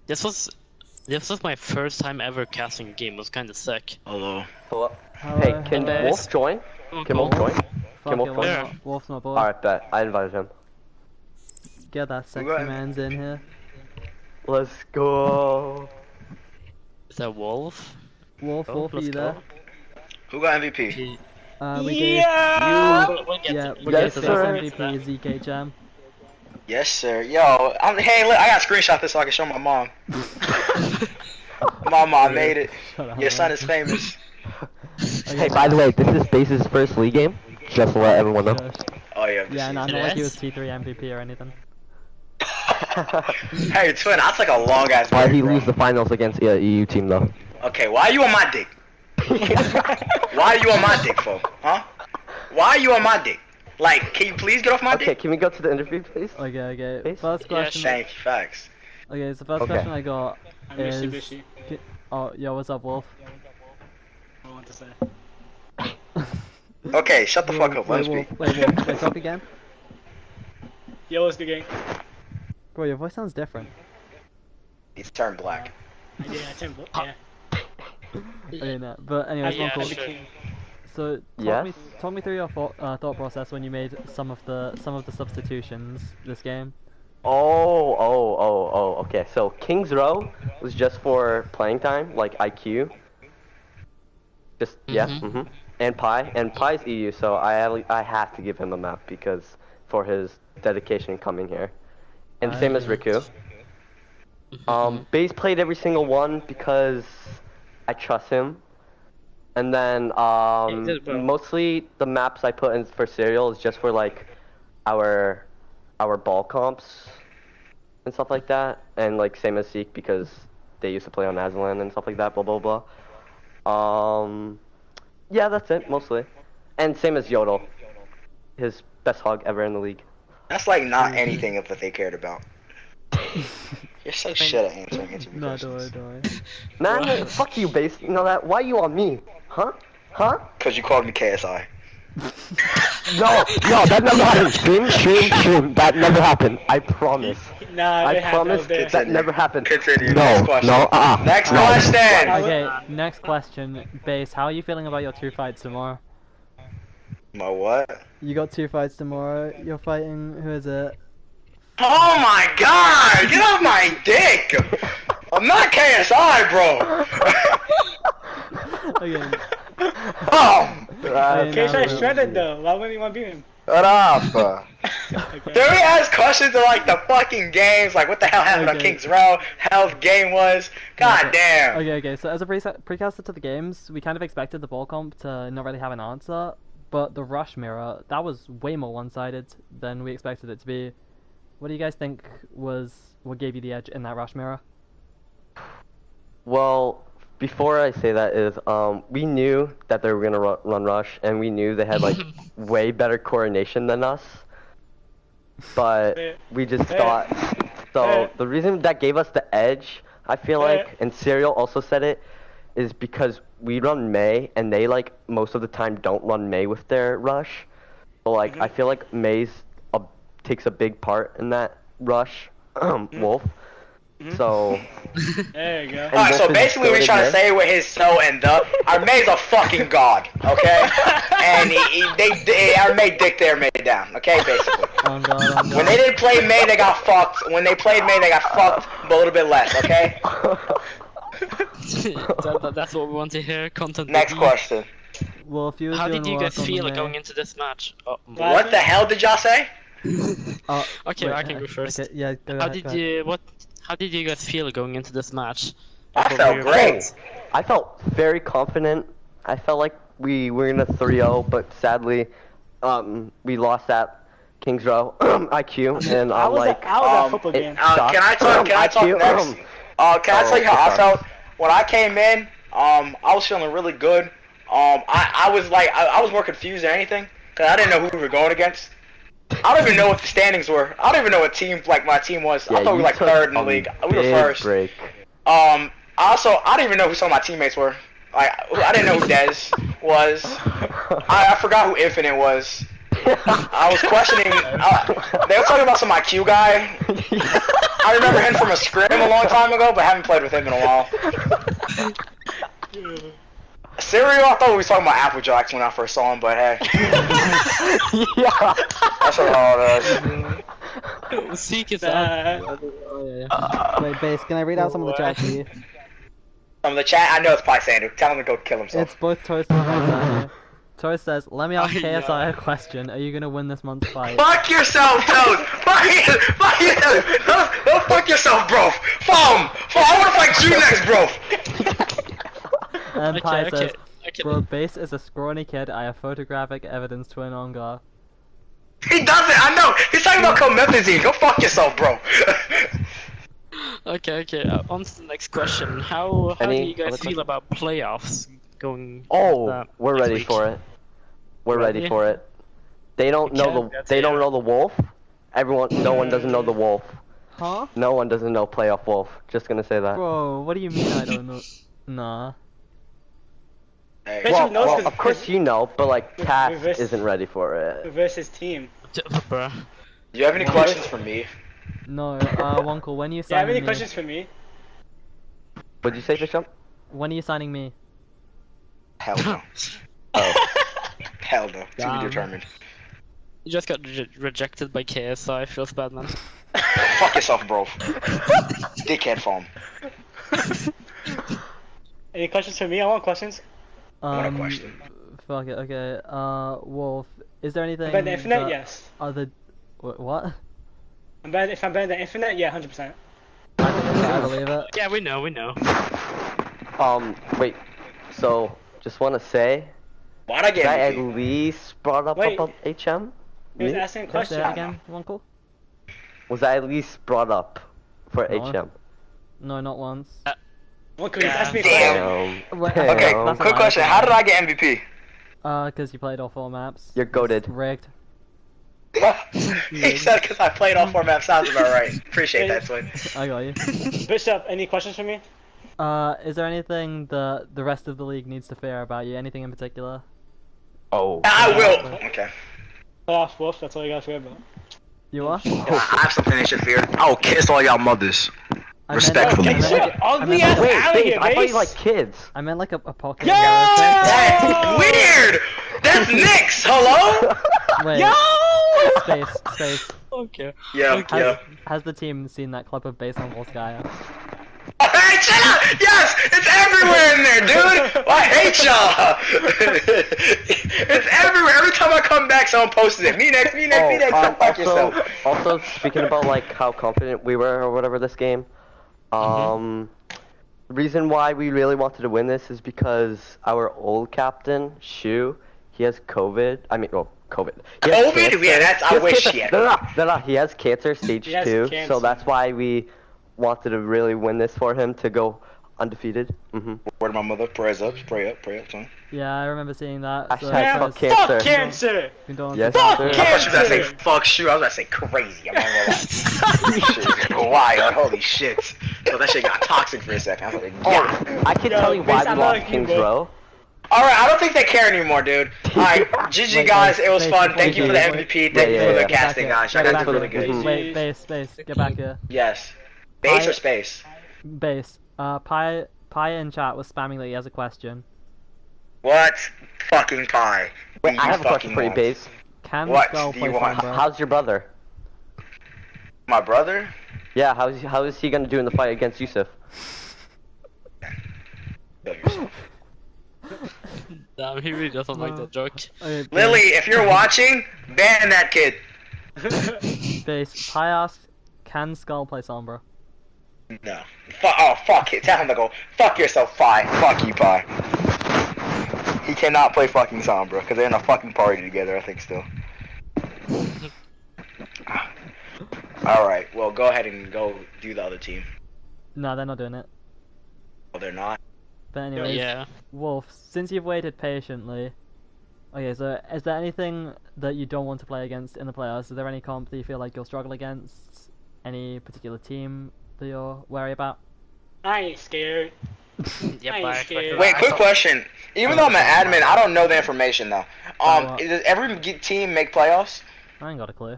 This was my first time ever casting a game. It was kind of sick. Hello. Hello, Hey, can hello. Wolf join? Can Wolf join? Fuck Can it, Wolf join? Wolf's my boy. Alright, bet. I invited him. Get that sexy Right. man's in here. Let's go. Is that Wolf? Wolf, Oh, Wolf, are let's you go. there? Who got MVP? We gave, We'll get yeah, to- we we'll get gave to Base that. MVP ZKHM. Yes, sir. Yo, hey, look, I got to screenshot this so I can show my mom. Mama, I made it. Shut up, Your son man. is famous. Hey, by the way, this is Base's first league game. Just to let everyone know. Shush. Oh, yeah. Yeah, no, It not like he is? was T3 MVP or anything. Hey, twin, I took a long ass Why'd break, he bro. lose the finals against EU team though? Okay, why are you on my dick? Why are you on my dick, for? Huh? Why are you on my dick? Like, can you please get off my Okay, dick? can we go to the interview, please? Okay. Base? First Yeah, question. Thank you, facts. Okay, so first Okay. question I got I'm is. Mitsubishi. Oh, yo, what's up, Wolf? I want to say. Okay, shut the fuck up. Let Wait, me Wolf, speak. wait, talk again. Yo, what's good, gang? Bro, your voice sounds different. He's turned black. I did, I turned blue. Yeah. Okay, no, but anyways, Yeah, one cool. sure. So Yes? talk me through your thought process when you made some of the substitutions this game. Okay. So King's Row was just for playing time, like IQ. Just yeah. Mhm. And Pie's EU, so I have to give him a map because for his dedication coming here. And same as Riku. Base played every single one because I trust him. And then Yeah, good, bro. mostly the maps I put in for serial is just for like our ball comps and stuff like that, and like same as Zeke because they used to play on Aslan and stuff like that. Blah blah blah. Yeah, that's it mostly, and same as Yodel, his best hog ever in the league. That's like not anything of what they cared about. You're so shit at answering interview No, questions. don't worry. Man, fuck you, base. You know that? Why you on me? Huh? Huh? Cause you called me KSI. No, that never happened. Stream. That never happened. I promise. Nah, I they have promise those there. that never happened. Continue. No, Next question. no, Next no. question. Okay, next question. Base, how are you feeling about your 2 fights tomorrow? My what? You got 2 fights tomorrow. You're fighting, who is it? Oh my god! Get off my dick! I'm not KSI, bro! Okay. Oh! KSI shredded though. Why wouldn't you want to beat him? Shut up! Okay. Dude, he has questions of like the fucking games, like what the hell happened on Okay. King's Row, how the game was. God damn! Okay, so as a precursor to the games, we kind of expected the ball comp to not really have an answer, but the rush mirror, that was way more one-sided than we expected it to be. What do you guys think was what gave you the edge in that rush mirror? Well, before I say that is, we knew that they were gonna run rush, and we knew they had like way better coordination than us. But we just thought. So the reason that gave us the edge, I feel like, and Serial also said it, is because we run May, and they like most of the time don't run May with their rush. So like I feel like May's takes a big part in that rush. Wolf. So. There you go. Alright, so basically we're trying to say with his so and the, our May's a fucking god, okay? And our May dick there, May down, okay, basically. Oh god. When they didn't play May, they got fucked. When they played May, they got fucked, but a little bit less, okay? That's what we want to hear. Content. Next question. Well, if you was How doing did you work guys on the feel May- going into this match? Oh, What the hell did y'all say? okay, wait, I can go first. Okay, yeah, go How ahead, go did ahead. How did you guys feel going into this match? I What felt were your great. thoughts? I felt very confident. I felt like we were in a 3-0, but sadly, we lost that Kings Row IQ, and How I'm was like, that football game? Can I talk next? Can I tell you how I felt when I came in? I was feeling really good. I was like, I was more confused than anything because I didn't know who we were going against. I don't even know what the standings were. I don't even know what team my team was. I thought we were like third in the league. We were first. Break. I didn't even know who some of my teammates were. Like, I didn't know who Dez was. I forgot who Infinite was. I was questioning. They were talking about some IQ guy. I remember him from a scrim a long time ago, but haven't played with him in a while. Serial, I thought we were talking about Applejacks when I first saw him, but hey. Yeah. That's what all it is. Seek is up. Wait, Base, can I read out some of the chat to you? From the chat, I know it's probably Sander. Tell him to go kill himself. It's both Toast and Toast. Toast says, let me ask I know. KSI a question. Are you gonna win this month's fight? Fuck yourself, Toad! Fuck yourself! Don't fuck yourself, bro! Foam! I wanna fight you next, bro! And Pi says, okay. bro, Base is a scrawny kid. I have photographic evidence to an ongar. He doesn't, I know! He's talking about comethazine. Go fuck yourself, bro! Okay, on to the next question. How do Any you guys other feel questions? about playoffs going? Oh, we're next ready week? for it. We're ready Ready? for it. They don't know Okay, the. that's They it. don't know the wolf. No one doesn't know the wolf. Huh? No one doesn't know playoff wolf. Just gonna say that. Bro, what do you mean I don't know? Nah. Hey, Bitch, Well, who knows well, 'cause- of course you know, but like Cass reverse- isn't ready for it. Versus team. Bruh. do you have any questions for me? No, Wonkel, when are you Do you have signing any me? questions for me? What'd you say, Bishop? When are you signing me? Hell no. Oh. Hell no. To be Damn. determined. You just got rejected by KSI. Feels bad, man. Fuck yourself, bro. Dickhead foam. Any questions for me? I want questions. What a question. Fuck it, okay. Wolf, is there anything About the Infinite? that Yes. other... What? If I'm better than Infinite, yeah, 100%. I believe it. Yeah, we know. Wait. So, just wanna say, Why'd I that I get at MVP? least brought up Wait. about HM? He was Me? asking a Can I say question. it again, Wonkel? Was I at least brought up for No. HM. No, not once. What could Yeah. that's me? Damn. Wait, Damn. Okay, that's a quick lie, question. that's a How lie. did I get MVP? Because you played all 4 maps. You're goated. It's rigged. He said because I played all 4 maps. Sounds about right. Appreciate that, Twin. I got you. Bishop, any questions for me? Is there anything that the rest of the league needs to fear about you? Anything in particular? Oh. I will. Okay. Playoff Wolf, that's all you gotta fear about. You are? I have something they should fear. I will kiss all y'all mothers. I meant Respectfully. I meant Get like, your ugly I ass meant Wait, out of Base, here, I thought Base! you like kids. I meant like a pocket. Yeah! That's weird! That's Nyx! Hello? Wait, Yo! space. Okay. Yeah, yeah. Has the team seen that clip of Base on Volskaya? Hey, shut up! Yes! It's everywhere in there, dude! I hate y'all! It's everywhere. Every time I come back, someone posts it. Me next, me next, me next. Go fuck yourself. Also, speaking about like how confident we were or whatever this game, the reason why we really wanted to win this is because our old captain, Shu, he has COVID. I mean, well, COVID. He has COVID? cancer. Yeah, that's. I He has wish cancer. he had. No, he has cancer, stage He has 2. cancer. So that's why we wanted to really win this for him to go undefeated. Word of my mother. Prayers up, pray up, son. Yeah, I rember seeing that. Hashtag Man, fuck guys, cancer. fuck cancer! condolences. Yes, Fuck sir. I thought you were gonna say cancer! fuck shoe. I was gonna say crazy. I'm not gonna lie. Shit is wild. Holy shit. So that shit got toxic for a second. I was like, yeah. Oh, I can Yo, tell you why Base, we I'm lost not Kings you, bro. Row. Alright, I don't think they care anymore, dude. Alright, GG Wait, guys, wait, it was wait, fun. wait, Thank you for the wait, MVP. Yeah, Thank you yeah, for the yeah. casting, guys. Y'all Get guys back did really here. good. Wait, Base, get back here. Yes. Base or space? Base. Pi in chat was spamming that he has a question. What fucking pie? Wait, do I you have a question fucking for you, want? Base. Can What Skull do play you want? Sombra? How's your brother? My brother? Yeah, how is he gonna do in the fight against Yusuf? Kill yourself. Damn, he really doesn't like that joke. Okay, Base- Lily, if you're watching, ban that kid. Base. Pi asked, can Skull play Sombra? No. Oh, fuck it. Tell him to go. Fuck yourself, Pie. Fuck you, Pie. He cannot play fucking Sombra, because they're in a fucking party together, I think, still. Alright, well, go ahead and go do the other team. No, they're not doing it. Oh, they're not? But anyways, Yeah. Wolf, since you've waited patiently, okay, so is there anything that you don't want to play against in the playoffs? Is there any comp that you feel like you'll struggle against? Any particular team that you're wary about? I ain't scared. Yep, I ain't I expected scared. that. Wait, I quick thought- question. Even though I'm an admin, I don't know the information, though. what? Does every team make playoffs? I ain't got a clue.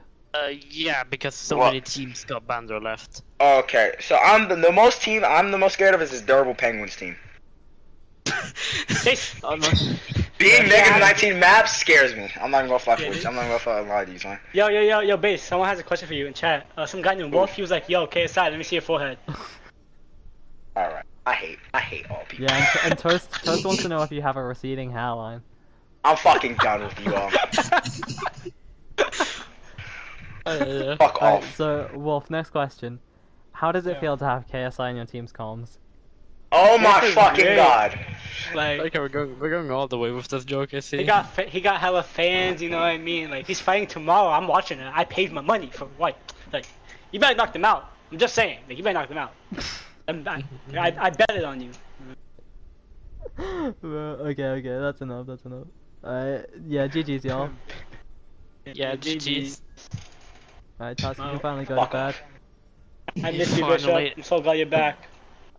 Yeah, because so What? many teams got banned or left. Okay, so I'm the most team I'm the most scared of is this Durable Penguins team. Being negative 19 maps scares me. I'm not even gonna fuck with you. I'm not even gonna fuck lie to you, son. Yo, Base, someone has a question for you in chat. Some guy named Wolf, he was like, yo, KSI, let me see your forehead. Alright. I hate all people. Yeah, and Toast wants to know if you have a receding hairline. I'm fucking done with you all. Fuck Alright, off. so Wolf, next question. How does it feel to have KSI in your team's comms? Oh my This is fucking great. god. Like, Okay, we're going all the way with this joke, I see. he got hella fans, you know what I mean? Like, he's fighting tomorrow, I'm watching it. I paid my money for what? Like, you better knock them out. I'm just saying, like, you better knock them out. I bet it on you. Okay, that's enough. Yeah, GG's, y'all. Yeah, GG's. Alright, Task, you can Well, finally go to fuck bed. I miss you, Bishop. Finally. I'm so glad you're back.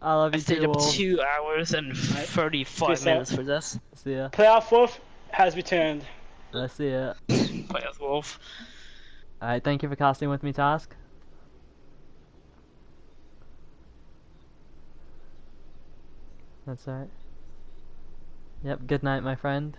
I love I you stayed too, up Wolf. 2 hours and 35 Peace out. minutes for this. See ya. Playoff Wolf has returned. Let's see ya. Play as Wolf. Alright, thank you for casting with me, Task. That's alright. Yep, good night, my friend.